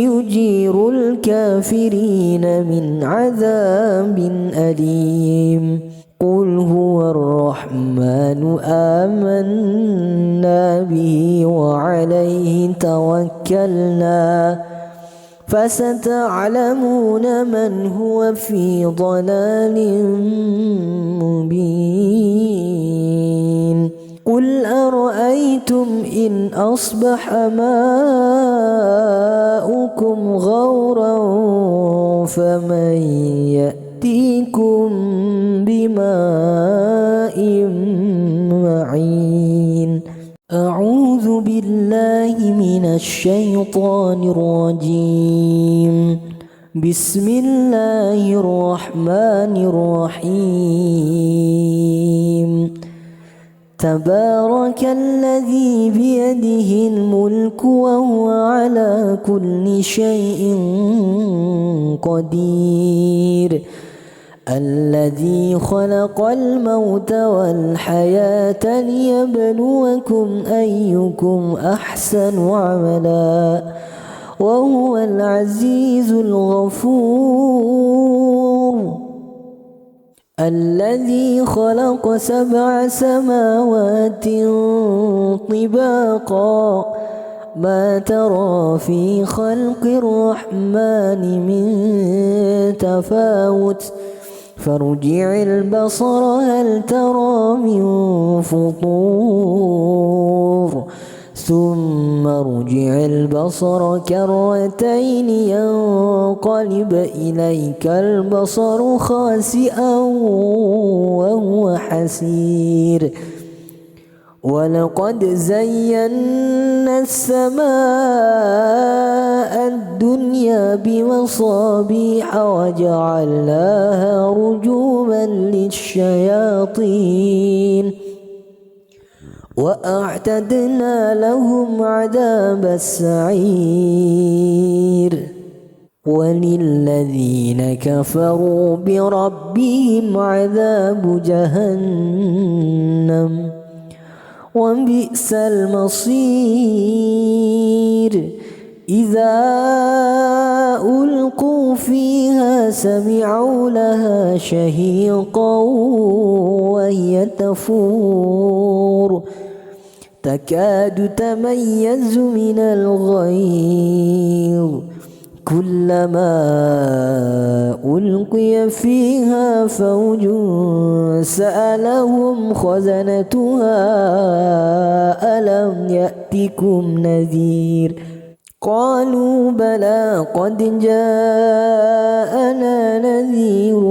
يجير الكافرين من عذاب أليم قل هو الرحمن آمنا به وعليه توكلنا فستعلمون من هو في ضلال مبين قل أرأيتم إن أصبح ماؤكم غورا فمن يأتيكم بماء معين أعوذ بالله من الشيطان الرجيم بسم الله الرحمن الرحيم تبارك الذي بيده الملك وهو على كل شيء قدير الذي خلق الموت والحياة ليبلوكم أيكم أحسن عملا وهو العزيز الغفور الذي خلق 7 سماوات طباقا ما ترى في خلق الرحمن من تفاوت فارجع البصر هل ترى من فطور ثم ارجع البصر كرتين ينقلب إليك البصر خاسئا وهو حسير ولقد زينا السماء الدنيا بمصابيح وجعلناها رجوما للشياطين وأعتدنا لهم عذاب السعير وللذين كفروا بربهم عذاب جهنم وبئس المصير إذا ألقوا فيها سمعوا لها شهيقا وهي تفور تكاد تميز من الغيظ كلما ألقي فيها فوج سألهم خزنتها ألم يأتكم نذير قالوا بلى قد جاءنا نذير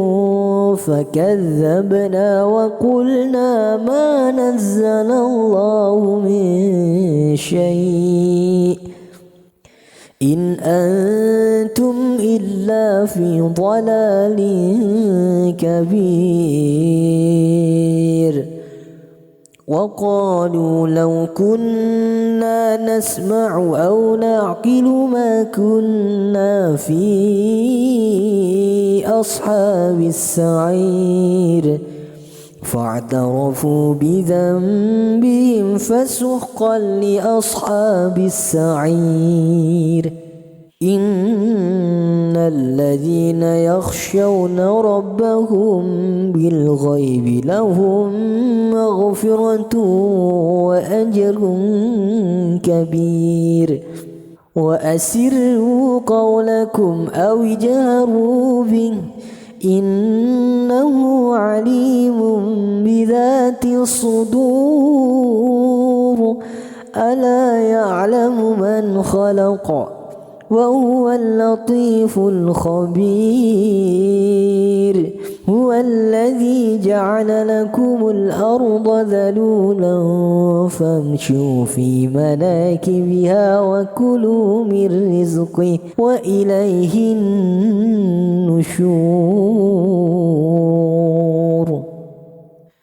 فكذبنا وقلنا ما نزل الله من شيء إن أنتم إلا في ضلال كبير وقالوا لو كنا نسمع أو نعقل ما كنا في أصحاب السعير فاعترفوا بذنبهم فسحقا لأصحاب السعير إن الذين يخشون ربهم بالغيب لهم مغفرة وأجر كبير وأسروا قولكم أو اجهروا به إنه عليم بذات الصدور ألا يعلم من خلق وهو اللطيف الخبير هو الذي جعل لكم الأرض ذلولا فامشوا في مناكبها وكلوا من رزقه وإليه النشور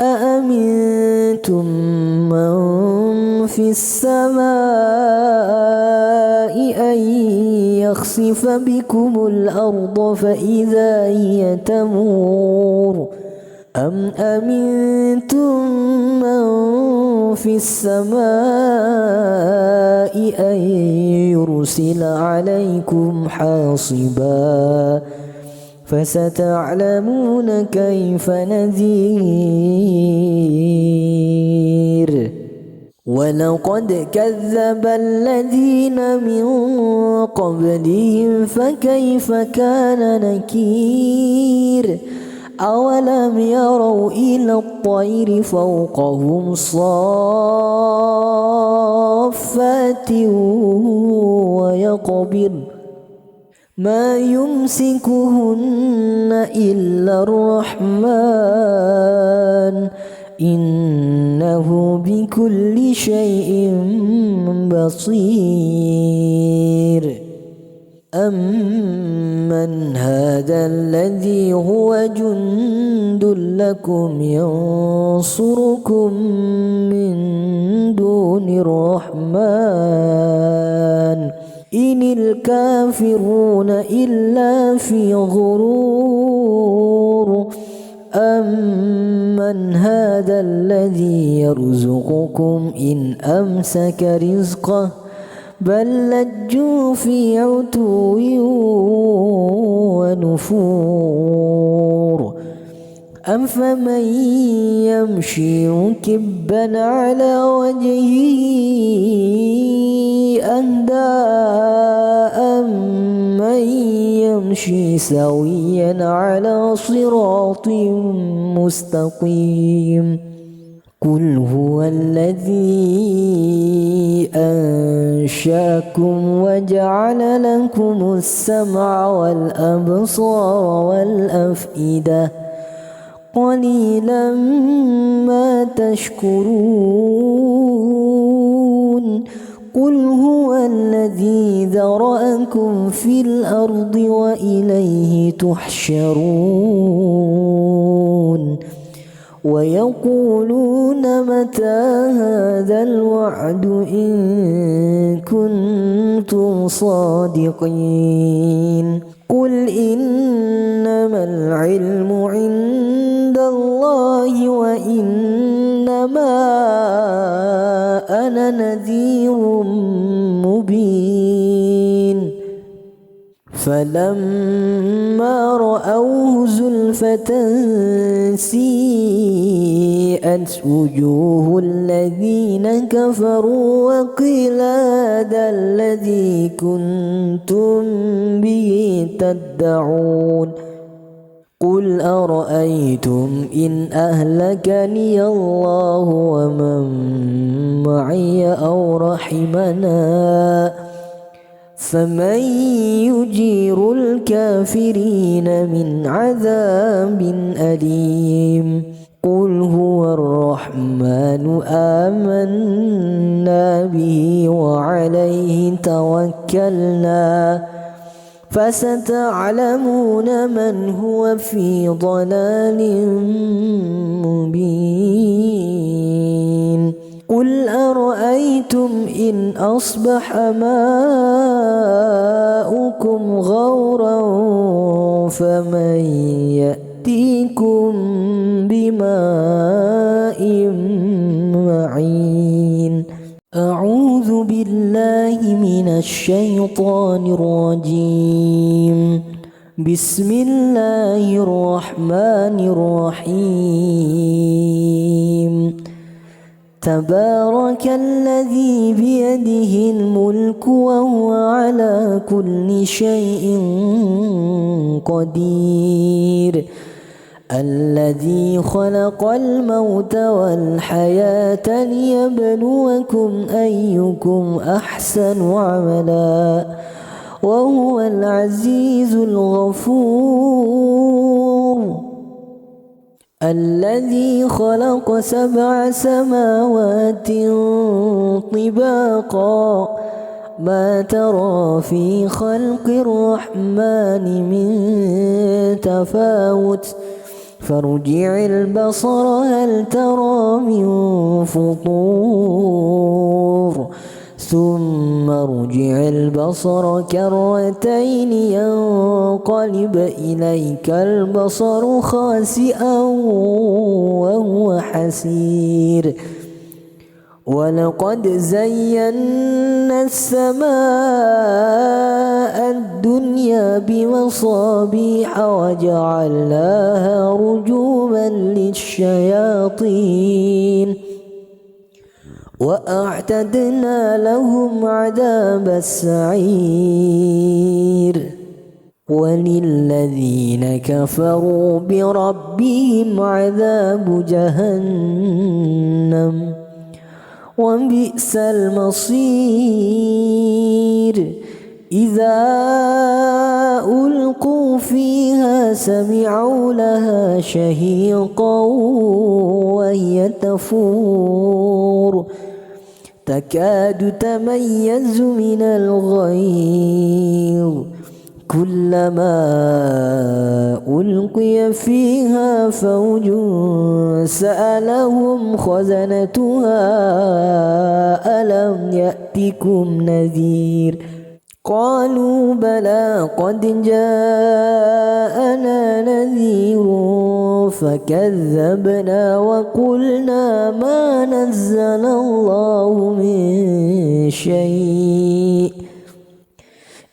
أأمنتم من في السماء أن يخسف بكم الأرض فإذا هي تمور أم أمنتم من في السماء أن يرسل عليكم حاصبا فستعلمون كيف نذير ولقد كذب الذين من قبلهم فكيف كان نكير أولم يروا إلى الطير فوقهم صافات ويقبض ما يمسكهن إلا الرحمن إنه بكل شيء بصير أمن هذا الذي هو جند لكم ينصركم من دون الرحمن إن الكافرون إلا في غرور أمن هذا الذي يرزقكم إن أمسك رزقه بل لجوا في عتو ونفور أفمن يمشي مكبا على وجهه أهدى أمن يمشي سويا على صراط مستقيم قل هو الذي أنشأكم وجعل لكم السمع والأبصار والأفئدة قليلا ما تشكرون قل هو الذي ذرأكم في الأرض وإليه تحشرون ويقولون متى هذا الوعد إن كنتم صادقين قل إنما العلم عند الله وإنما أنا نذير مبين فلما رأوه زلفة سيئت وجوه الذين كفروا وقيل هذا الذي كنتم به تدعون قل أرأيتم إن أهلكني الله ومن معي أو رحمنا فمن يجير الكافرين من عذاب أليم قل هو الرحمن آمنا به وعليه توكلنا فستعلمون من هو في ضلال مبين قل أرأيتم إن أصبح ماؤكم غورا فمن يأتيكم بماء معين أعوذ بالله بالله من الشيطان الرجيم بسم الله الرحمن الرحيم تبارك الذي بيده الملك وهو على كل شيء قدير الذي خلق الموت والحياة ليبلوكم أيكم أحسن عملا وهو العزيز الغفور الذي خلق 7 سماوات طباقا ما ترى في خلق الرحمن من تفاوت فارجع البصر هل ترى من فطور ثم ارجع البصر كرتين ينقلب إليك البصر خاسئا وهو حسير ولقد زينا السماء الدنيا بمصابيح وجعلناها رجوما للشياطين وأعتدنا لهم عذاب السعير وللذين كفروا بربهم عذاب جهنم وبئس المصير إذا ألقوا فيها سمعوا لها شهيقا وهي تفور تكاد تميز من الغيظ كلما ألقي فيها فوج سألهم خزنتها ألم يأتكم نذير قالوا بلى قد جاءنا نذير فكذبنا وقلنا ما نزل الله من شيء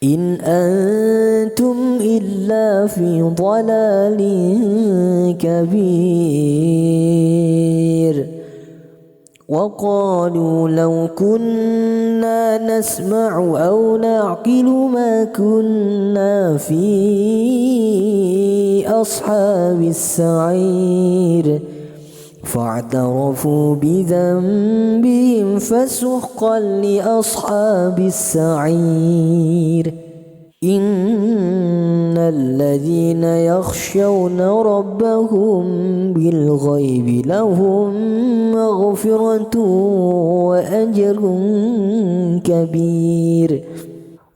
إن أنتم إلا في ضلال كبير وقالوا لو كنا نسمع أو نعقل ما كنا في أصحاب السعير فاعترفوا بذنبهم فسحقا لأصحاب السعير إن الذين يخشون ربهم بالغيب لهم مغفرة وأجر كبير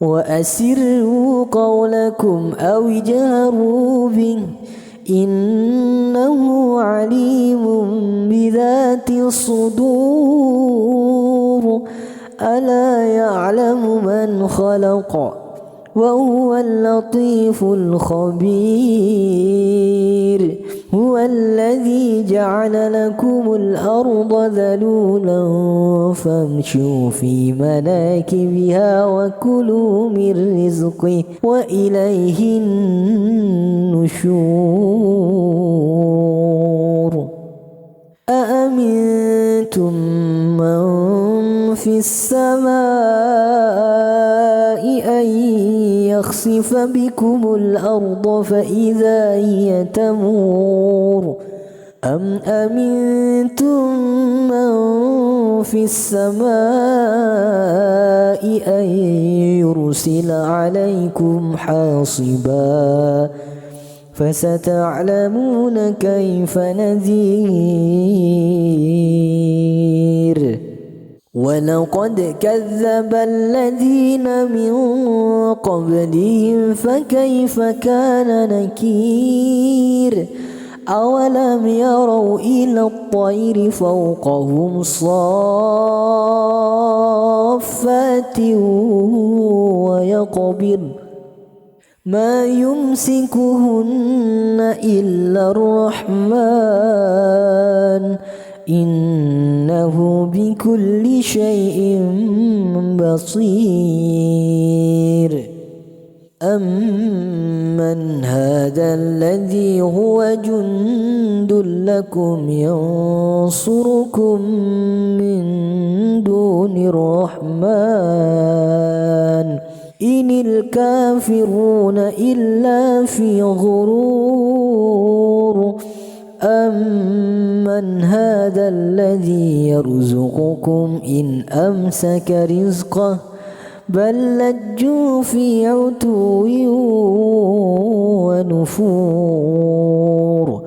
وأسروا قولكم أو اجهروا به إنه عليم بذات الصدور ألا يعلم من خلق وهو اللطيف الخبير هو الذي جعل لكم الأرض ذلولا فامشوا في مناكبها وكلوا من رزقه وإليه النشور أأمنتم من في السماء أن يخسف بكم الأرض فإذا هي تمور أم أمنتم من في السماء أن يرسل عليكم حاصبا فستعلمون كيف نذير ولقد كذب الذين من قبلهم فكيف كان نكير أولم يروا إلى الطير فوقهم صافات ويقبض ما يمسكهن إلا الرحمن إنه بكل شيء بصير أمن هذا الذي هو جند لكم ينصركم من دون الرحمن إن الكافرون إلا في غرور أمن هذا الذي يرزقكم إن أمسك رزقه بل لجوا في عتو ونفور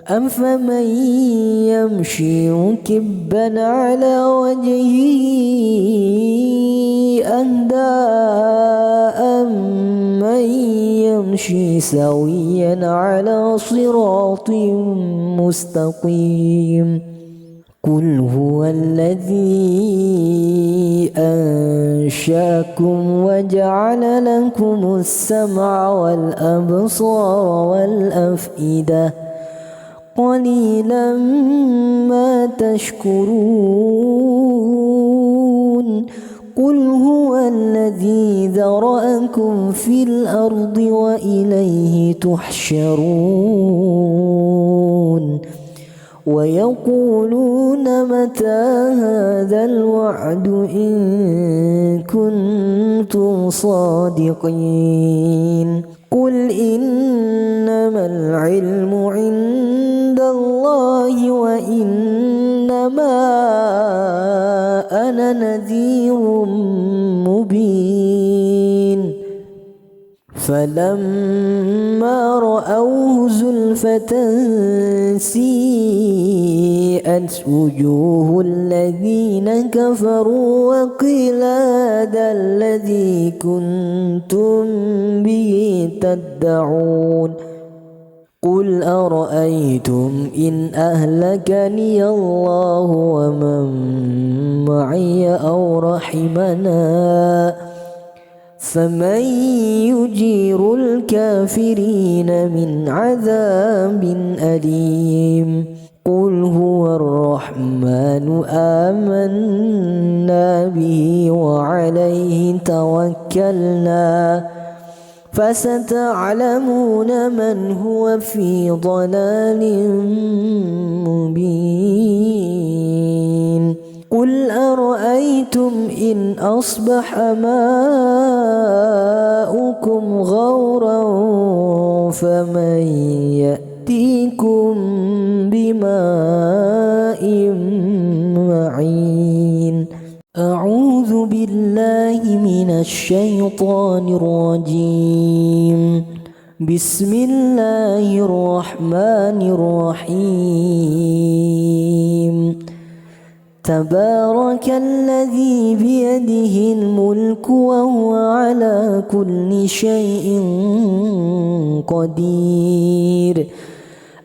أفمن يمشي مكبا على وجهه أهدى أمن يمشي سويا على صراط مستقيم قل هو الذي أنشأكم وجعل لكم السمع والأبصار والأفئدة قليلا ما تشكرون قل هو الذي ذرأكم في الأرض وإليه تحشرون ويقولون متى هذا الوعد إن كنتم صادقين قل إنما العلم عند الله وإنما أنا نذير مبين فلما رأوه زلفة سيئت وجوه الذين كفروا وقيل هذا الذي كنتم به تدعون قل أرأيتم إن أهلكني الله ومن معي أو رحمنا فمن يجير الكافرين من عذاب أليم قل هو الرحمن آمنا به وعليه توكلنا فستعلمون من هو في ضلال مبين قل أرأيتم إن أصبح ماؤكم غورا فمن يأتيكم بماء معين أعوذ بالله من الشيطان الرجيم بسم الله الرحمن الرحيم تبارك الذي بيده الملك وهو على كل شيء قدير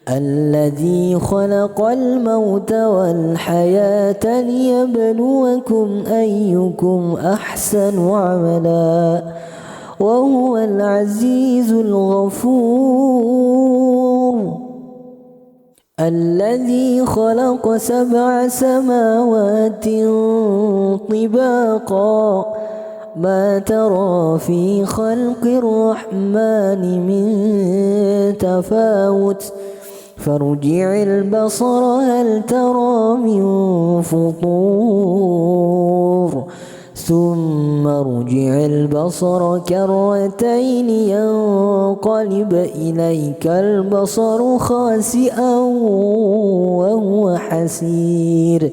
الذي خلق الموت والحياة ليبلوكم أيكم أحسن عملا وهو العزيز الغفور الذي خلق 7 سماوات طباقا ما ترى في خلق الرحمن من تفاوت فارجع البصر هل ترى من فطور ثم ارجع البصر كرتين ينقلب إليك البصر خاسئا وهو حسير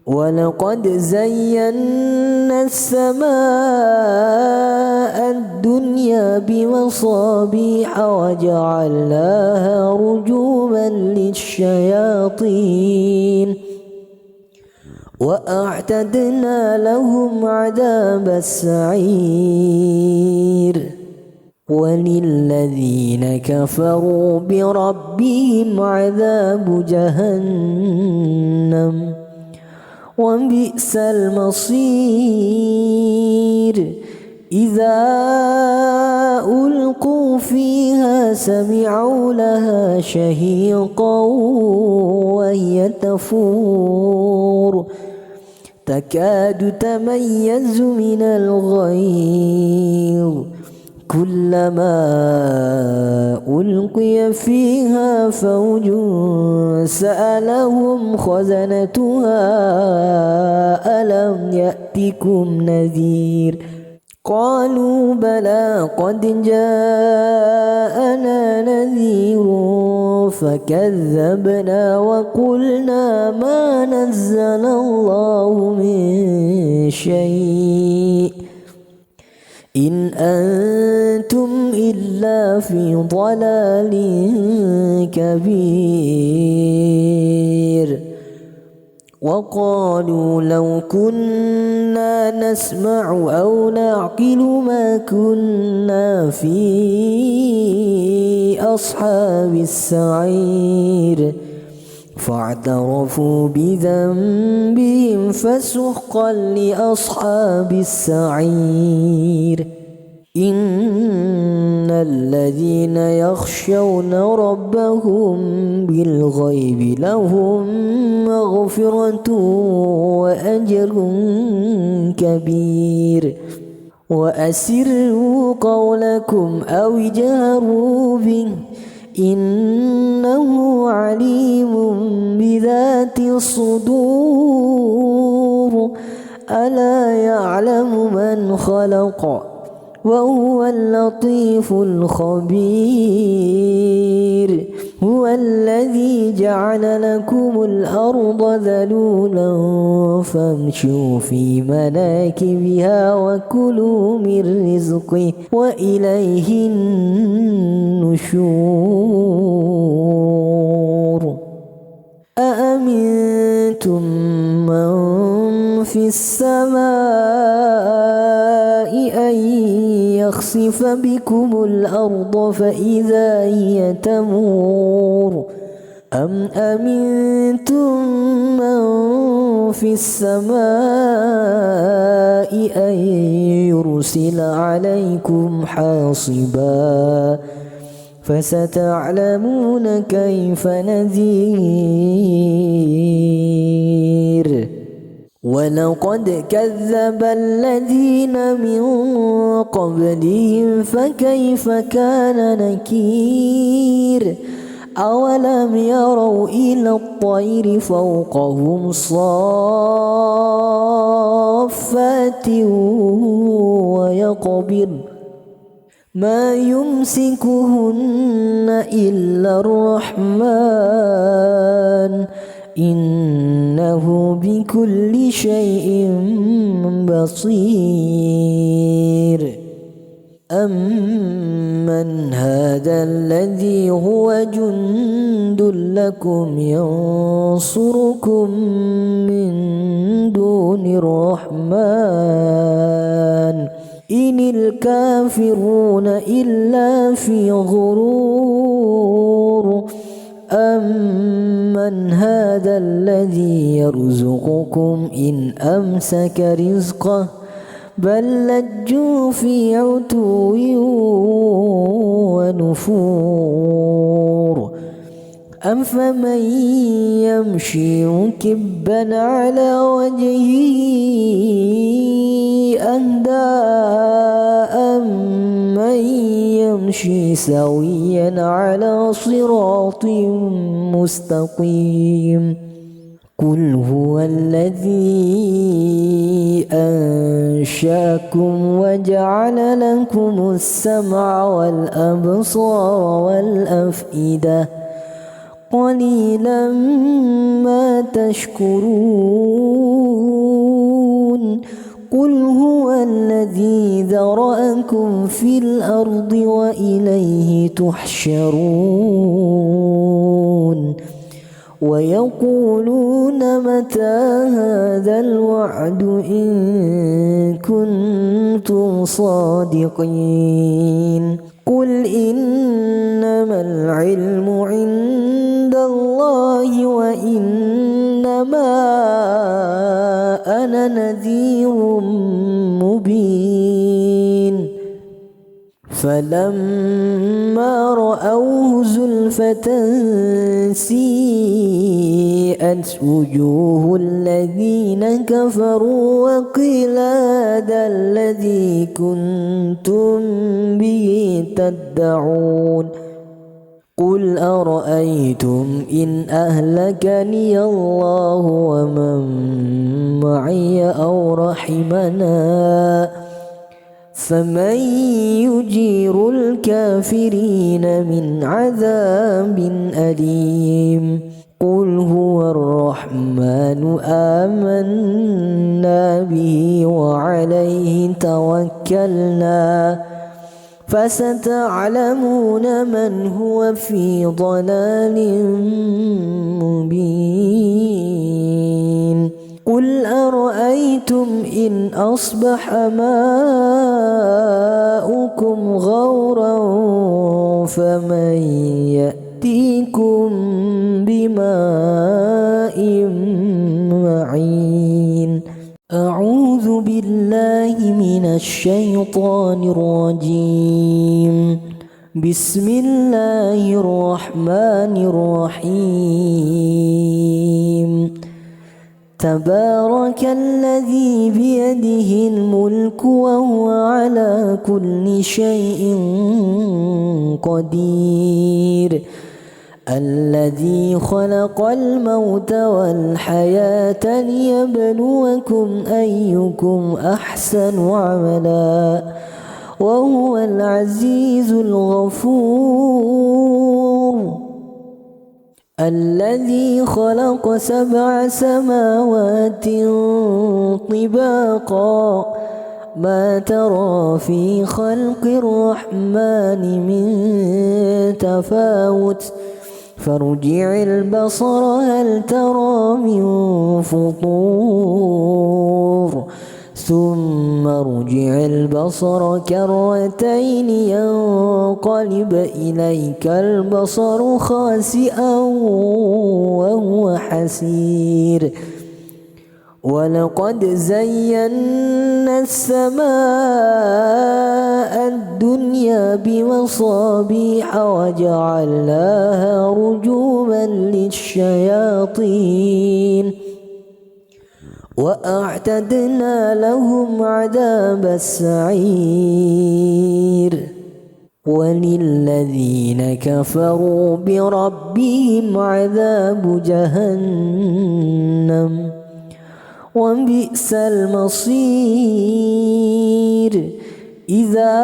ولقد زينا السماء الدنيا بمصابيح وجعلناها رجوما للشياطين وأعتدنا لهم عذاب السعير وللذين كفروا بربهم عذاب جهنم وبئس المصير إذا ألقوا فيها إذا سمعوا لها شهيقا وهي تفور تكاد تميز من الغيظ كلما ألقي فيها فوج سألهم خزنتها ألم يأتكم نذير قالوا بلى قد جاءنا نذير فكذبنا وقلنا ما نزل الله من شيء إن أنتم إلا في ضلال كبير وقالوا لو كنا نسمع أو نعقل ما كنا في أصحاب السعير فاعترفوا بذنبهم فسحقا لأصحاب السعير إن الذين يخشون ربهم بالغيب لهم مغفرة وأجر كبير وأسروا قولكم أو اجهروا به إنه عليم بذات الصدور ألا يعلم من خلق وهو اللطيف الخبير هو الذي جعل لكم الأرض ذلولا فامشوا في مناكبها وكلوا من رزقه وإليه النشور أأمنتم من في السماء أن يخسف بكم الأرض فإذا هي تمور أم أمنتم من في السماء أن يرسل عليكم حاصبا فستعلمون كيف نذير ولقد كذب الذين من قبلهم فكيف كان نكير أولم يروا إلى الطير فوقهم صافات ويقبض ما يمسكهن إلا الرحمن إنه بكل شيء بصير أمن هذا الذي هو جند لكم ينصركم من دون الرحمن إن الكافرون إلا في غرور أمن هذا الذي يرزقكم إن أمسك رزقه بل لجوا في عتو ونفور أفمن يمشي مكبا على وجهه أهدى أمن يمشي سويا على صراط مستقيم قل هو الذي أنشأكم وجعل لكم السمع والأبصار والأفئدة قليلا ما تشكرون قل هو الذي ذرأكم في الأرض وإليه تحشرون ويقولون متى هذا الوعد إن كنتم صادقين قل إنما العلم عند الله وإنما أنا نذير مبين فلما رأوه زلفة سيئت وجوه الذين كفروا وقيل هذا الذي كنتم به تدعون قل أرأيتم إن أهلكني الله ومن معي أو رحمنا فمن يجير الكافرين من عذاب أليم قل هو الرحمن آمنا به وعليه توكلنا فستعلمون من هو في ضلال مبين قل أرأيتم إن أصبح ماؤكم غورا فمن يأتيكم بماء معين أعوذ بالله من الشيطان الرجيم بسم الله الرحمن الرحيم تبارك الذي بيده الملك وهو على كل شيء قدير الذي خلق الموت والحياة ليبلوكم أيكم أحسن عملا وهو العزيز الغفور الذي خلق 7 سماوات طباقا ما ترى في خلق الرحمن من تفاوت فارجع البصر هل ترى من فطور ثم ارجع البصر كرتين ينقلب إليك البصر خاسئا وهو حسير ولقد زينا السماء الدنيا بمصابيح وجعلناها رجوما للشياطين وأعتدنا لهم عذاب السعير وللذين كفروا بربهم عذاب جهنم وبئس المصير إذا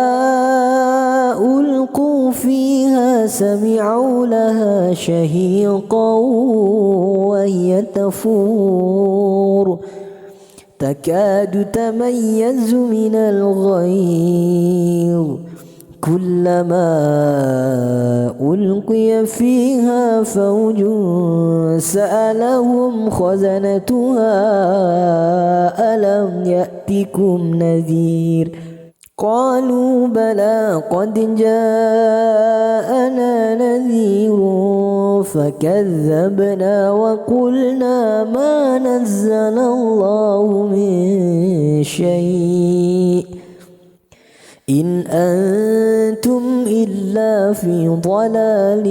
ألقوا فيها سمعوا لها شهيقا وهي تفور تكاد تميز من الغيظ كلما ألقي فيها فوج سألهم خزنتها ألم يأتكم نذير قالوا بلى قد جاءنا نذير فكذبنا وقلنا ما نزل الله من شيء إن أنتم إلا في ضلال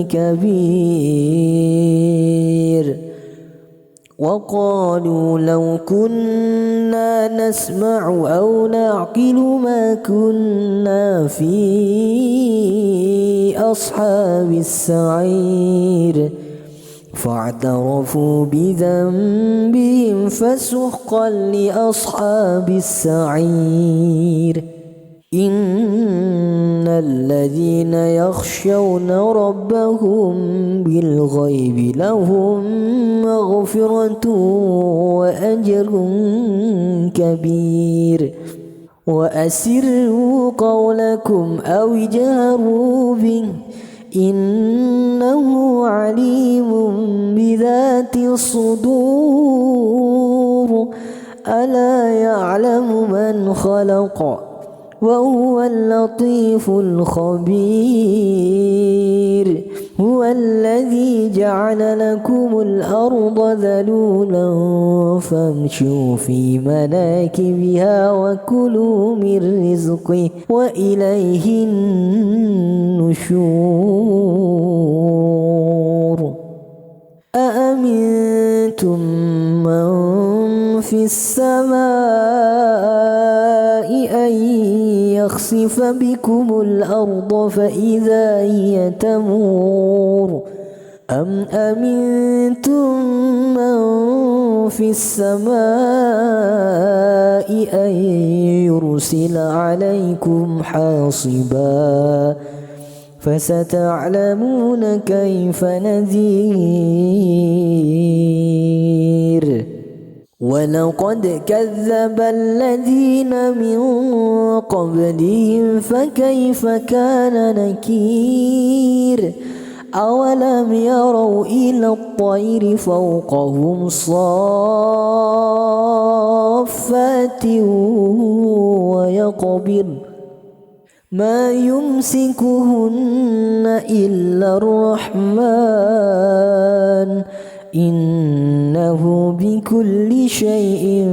كبير وقالوا لو كنا نسمع أو نعقل ما كنا في أصحاب السعير فاعترفوا بذنبهم فسحقا لأصحاب السعير إن الذين يخشون ربهم بالغيب لهم مغفرة وأجر كبير وأسروا قولكم أو اجهروا به إنه عليم بذات الصدور ألا يعلم من خلق وهو اللطيف الخبير هو الذي جعل لكم الأرض ذلولا فامشوا في مناكبها وكلوا من رزقه وإليه النشور أأمنتم من في السماء أن يخسف بكم الأرض فإذا هي تمور أم أمنتم من في السماء أن يرسل عليكم حاصبا فستعلمون كيف نذير ولقد كذب الذين من قبلهم فكيف كان نكير أولم يروا إلى الطير فوقهم صافات ويقبض ما يمسكهن إلا الرحمن إنه بكل شيء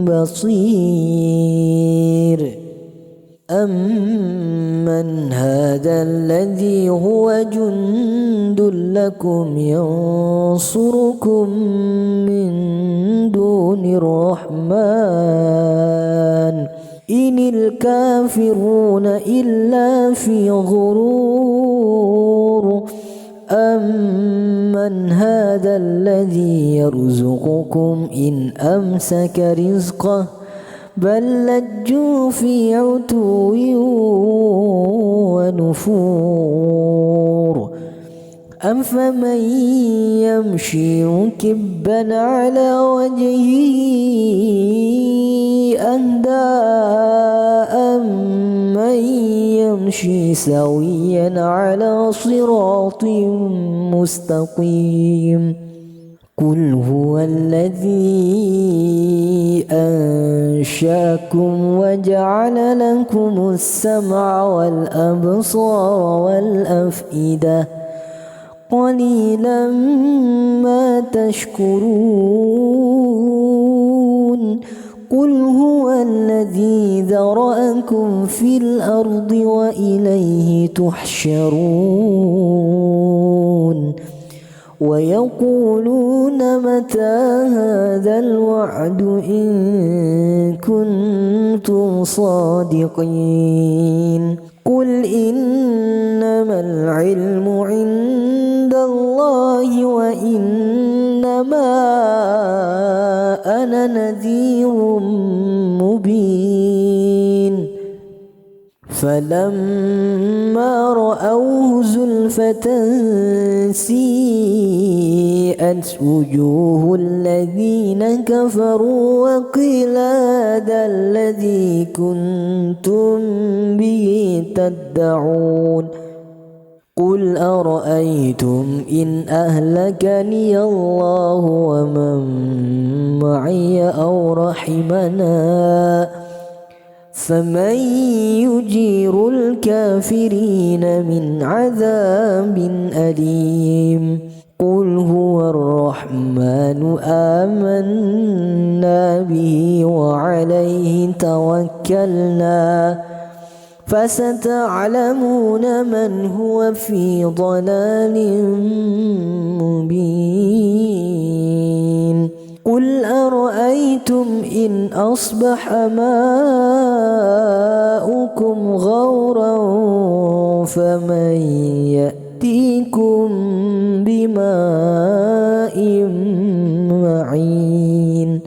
بصير أمن هذا الذي هو جند لكم ينصركم من دون الرحمن إن الكافرون إلا في غرور أمن هذا الذي يرزقكم إن أمسك رزقه بل لجوا في عتو ونفور أفمن يمشي مكبا على وجهه أهدى أمن يمشي سويا على صراط مستقيم قل هو الذي أنشأكم وجعل لكم السمع والأبصار والأفئدة قليلا ما تشكرون قل هو الذي ذرأكم في الأرض وإليه تحشرون ويقولون متى هذا الوعد إن كنتم صادقين قل إنما العلم عند الله وإنما أنا نذير مبين فلما رأوه زلفة سيئت وجوه الذين كفروا وقيل هذا الذي كنتم به تدعون قل أرأيتم إن أهلكني الله ومن معي أو رحمنا فمن يجير الكافرين من عذاب أليم قل هو الرحمن آمنا به وعليه توكلنا فستعلمون من هو في ضلال مبين قل أرأيتم إن أصبح ماؤكم غورا فمن يأتيكم بماء معين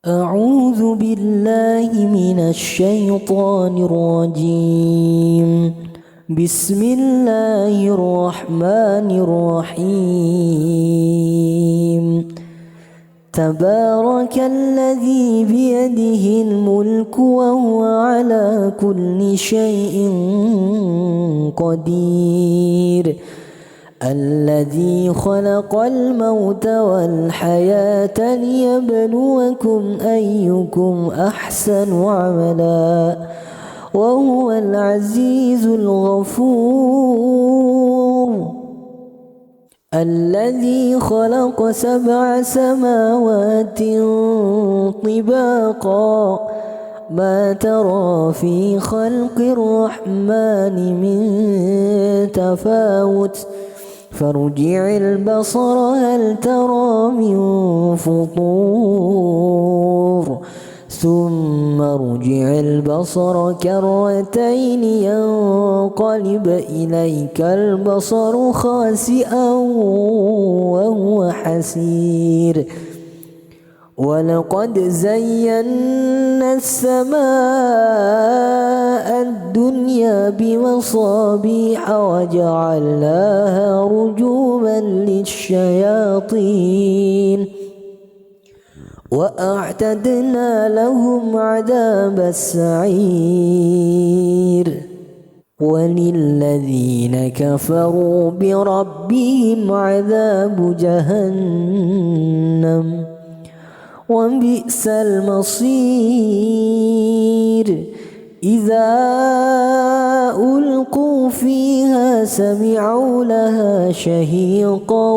أعوذ بالله من الشيطان الرجيم بسم الله الرحمن الرحيم تبارك الذي بيده الملك وهو على كل شيء قدير الذي خلق الموت والحياة ليبلوكم أيكم أحسن عملا وهو العزيز الغفور الذي خلق 7 سماوات طباقا ما ترى في خلق الرحمن من تفاوت فارجع البصر هل ترى من فطور ثم ارجع البصر كرتين ينقلب إليك البصر خاسئا وهو حسير ولقد زينا السماء الدنيا بمصابيح وجعلناها رجوما للشياطين وأعتدنا لهم عذاب السعير وللذين كفروا بربهم عذاب جهنم وبئس المصير إذا ألقوا فيها سمعوا لها شهيقا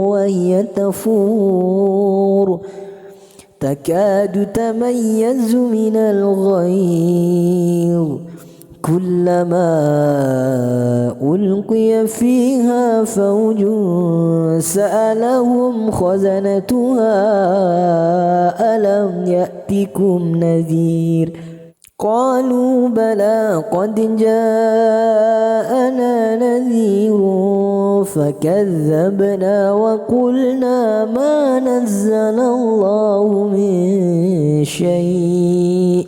وهي تفور تكاد تميز من الغيظ كلما ألقي فيها فوج سألهم خزنتها ألم يأتكم نذير قالوا بلى قد جاءنا نذير فكذبنا وقلنا ما نزل الله من شيء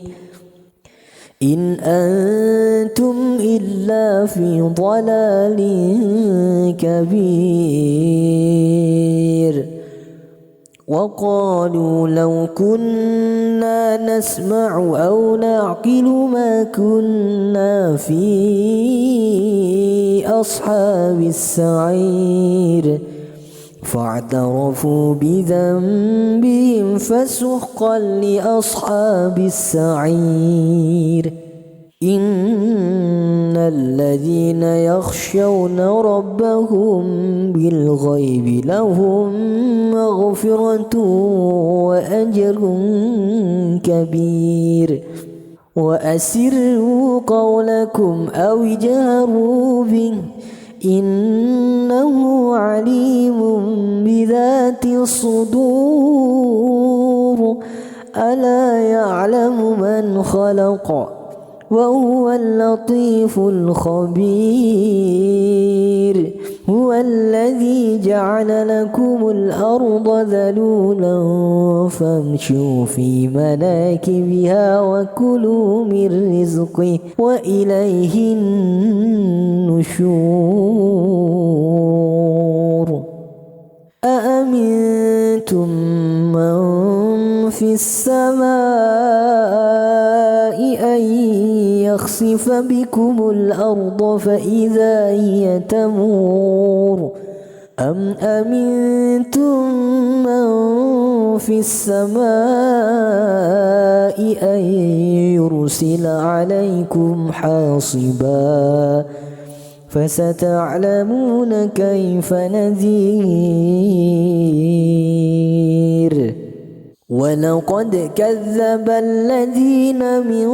إن أنتم إلا في ضلال كبير وقالوا لو كنا نسمع أو نعقل ما كنا في أصحاب السعير فاعترفوا بذنبهم فسحقا لأصحاب السعير إن الذين يخشون ربهم بالغيب لهم مغفرة وأجر كبير وأسروا قولكم أو اجهروا به إنه عليم بذات الصدور ألا يعلم من خلق وهو اللطيف الخبير هو الذي جعل لكم الأرض ذلولا فامشوا في مناكبها وكلوا من رزقه وإليه النشور أأمنتم من في السماء أن يخسف بكم الأرض فإذا هي تمور أم أمنتم من في السماء أن يرسل عليكم حاصبا فستعلمون كيف نذير ولقد كذب الذين من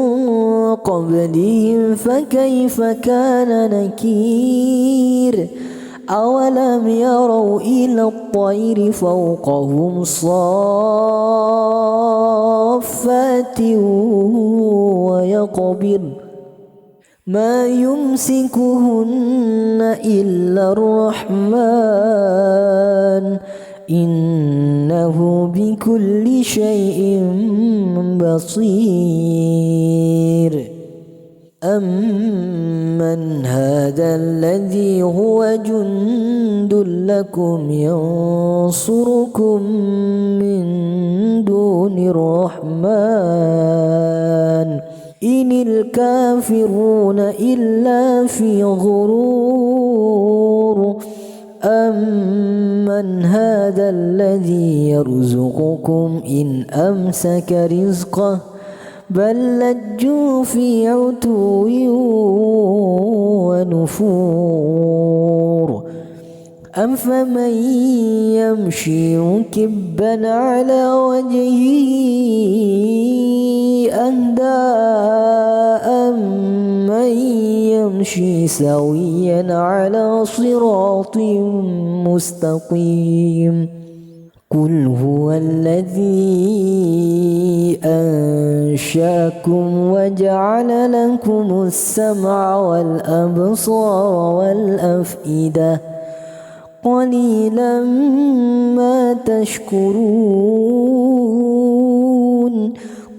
قبلهم فكيف كان نكير أولم يروا إلى الطير فوقهم صافات ويقبضن ما يمسكهن إلا الرحمن إنه بكل شيء بصير أمن هذا الذي هو جند لكم ينصركم من دون الرحمن إن الكافرون إلا في غرور أمن هذا الذي يرزقكم إن أمسك رزقه بل لجوا في عتو ونفور أفمن يمشي مكبا على وجهه أهدى أمن يمشي سويا على صراط مستقيم قل هو الذي أنشأكم وجعل لكم السمع والأبصار والأفئدة قليلا ما تشكرون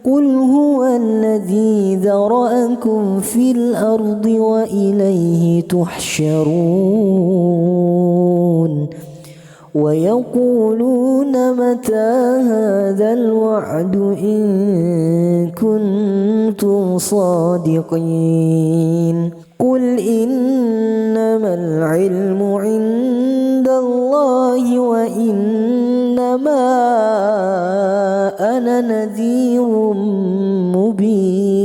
قل هو الذي ذرأكم في الأرض وإليه تحشرون ويقولون متى هذا الوعد إن كنتم صادقين قل إنما العلم عند الله وإنما أنا نذير مبين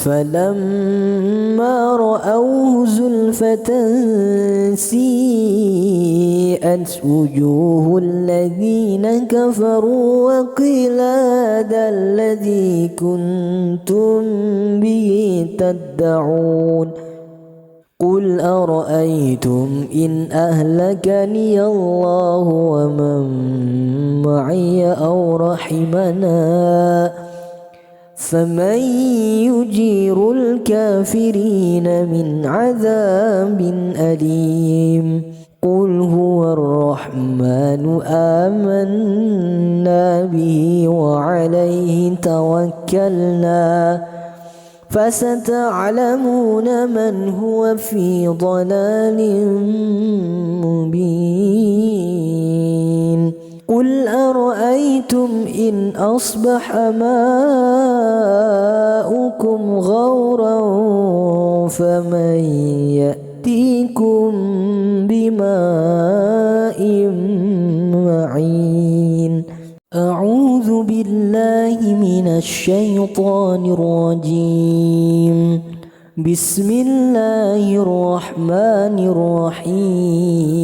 فلما رأوه زلفة سيئت وجوه الذين كفروا وقيل هذا الذي كنتم به تدعون قل أرأيتم إن أهلكني الله ومن معي أو رحمنا فمن يجير الكافرين من عذاب أليم قل هو الرحمن آمنا به وعليه توكلنا فستعلمون من هو في ضلال مبين قل أرأيتم إن أصبح ماؤكم غورا فمن يأتيكم بماء معين أعوذ بالله من الشيطان الرجيم بسم الله الرحمن الرحيم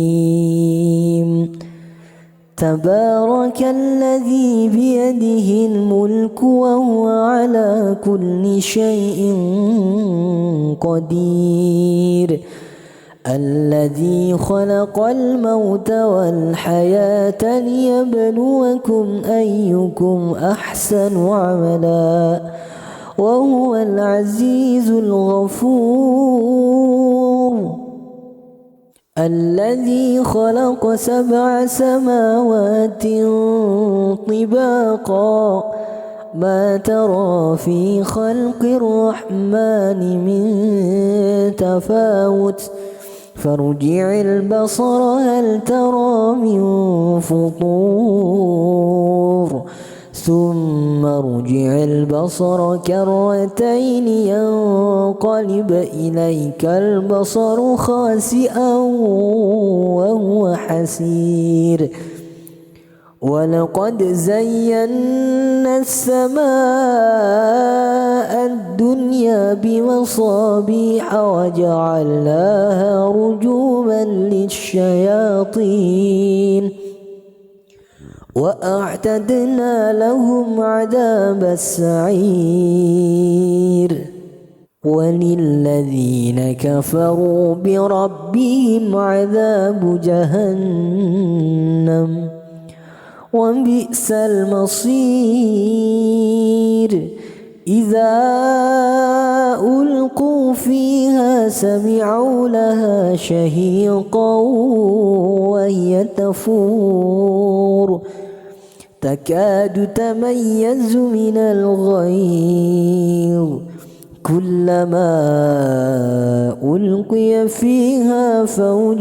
تبارك الذي بيده الملك وهو على كل شيء قدير الذي خلق الموت والحياة ليبلوكم أيكم أحسن عملا وهو العزيز الغفور الذي خلق 7 سماوات طباقا ما ترى في خلق الرحمن من تفاوت فارجع البصر هل ترى من فطور ثم ارجع البصر كرتين ينقلب إليك البصر خاسئا وهو حسير ولقد زينا السماء الدنيا بمصابيح وجعلناها رجوما للشياطين وأعتدنا لهم عذاب السعير وللذين كفروا بربهم عذاب جهنم وبئس المصير إذا ألقوا فيها سمعوا لها شهيقا وهي تفور تكاد تميز من الغيظ كلما ألقي فيها فوج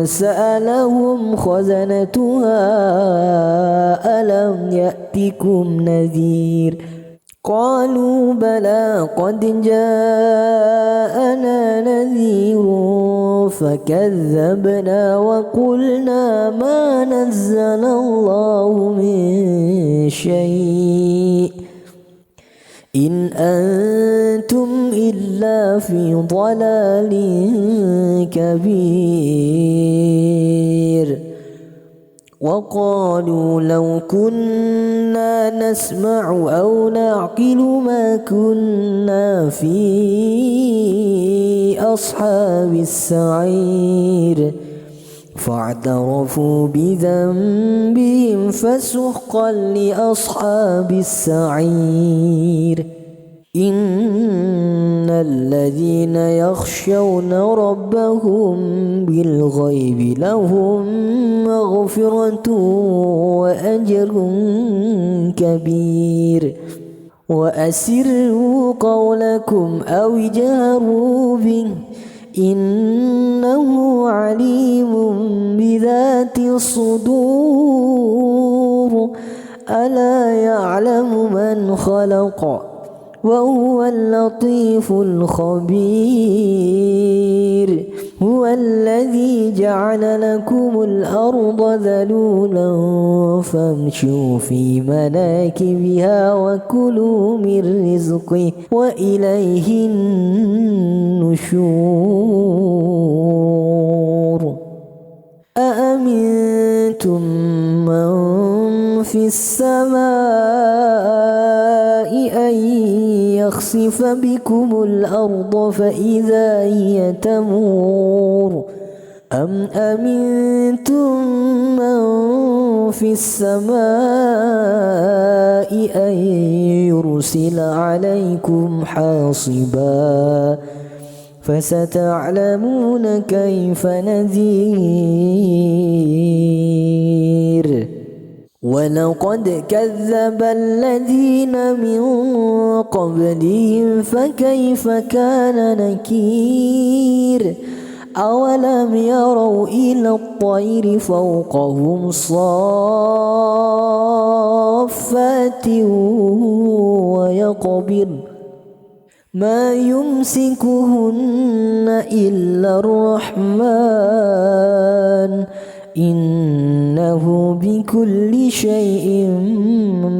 سألهم خزنتها ألم يأتكم نذير قالوا بلى قد جاءنا نذير فكذبنا وقلنا ما نزل الله من شيء إن أنتم إلا في ضلال كبير وقالوا لو كنا نسمع أو نعقل ما كنا في أصحاب السعير فاعترفوا بذنبهم فسحقا لأصحاب السعير إن الذين يخشون ربهم بالغيب لهم مغفرة وأجر كبير وأسروا قولكم أو اجهروا به إنه عليم بذات الصدور ألا يعلم من خلق وهو اللطيف الخبير هو الذي جعل لكم الأرض ذلولا فامشوا في مناكبها وكلوا من رزقه وإليه النشور أأمنتم من في السماء أن يخسف بكم الأرض فإذا هي تمور أم أمنتم من في السماء أن يرسل عليكم حاصبا فستعلمون كيف نذير ولقد كذب الذين من قبلهم فكيف كان نكير أولم يروا إلى الطير فوقهم صافات ويقبضن ما يمسكهن إلا الرحمن إنه بكل شيء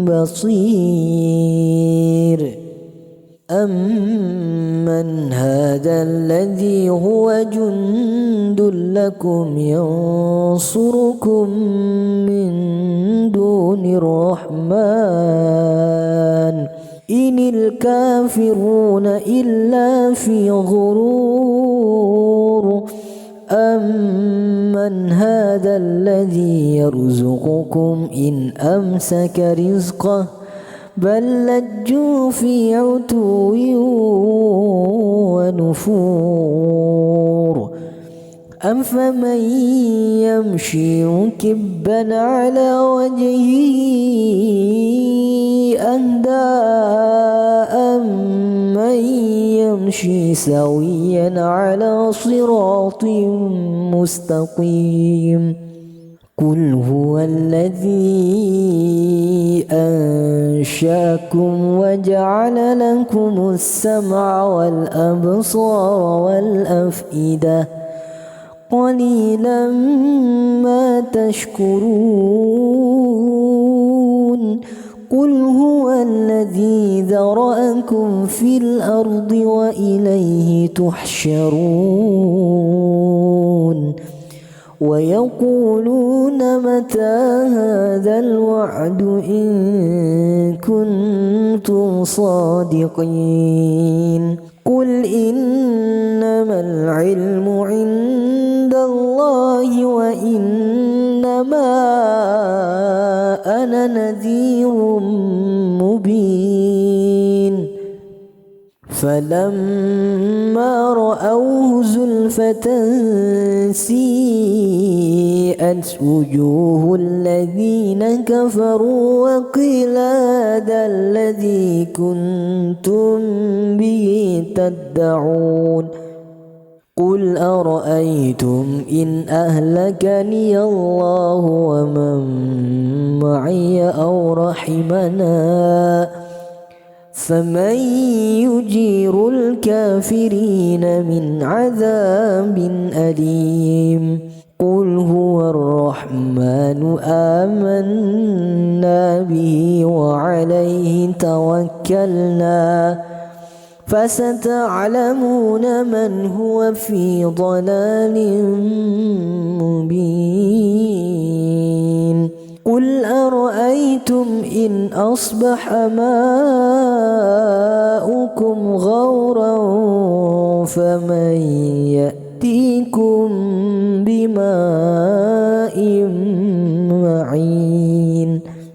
بصير أمن هذا الذي هو جند لكم ينصركم من دون الرحمن إن الكافرون إلا في غرور أمن هذا الذي يرزقكم إن أمسك رزقه بل لجوا في عتو ونفور أفمن يمشي مكبا على وجهه أهدى أمن يمشي سويا على صراط مستقيم قل هو الذي أنشأكم وجعل لكم السمع والأبصار والأفئدة قليلا ما تشكرون قل هو الذي ذرأكم في الأرض وإليه تحشرون ويقولون متى هذا الوعد إن كنتم صادقين قل إنما العلم عند الله وإنما أنا نذير مبين فلما رأوه زلفة سيئت وجوه الذين كفروا وقيل هذا الذي كنتم به تدعون قل أرأيتم إن أهلكني الله ومن معي أو رحمنا فمن يجير الكافرين من عذاب أليم قل هو الرحمن آمنا به وعليه توكلنا فستعلمون من هو في ضلال مبين قل أرأيتم إن أصبح ماؤكم غورا فمن يأتيكم بماء معين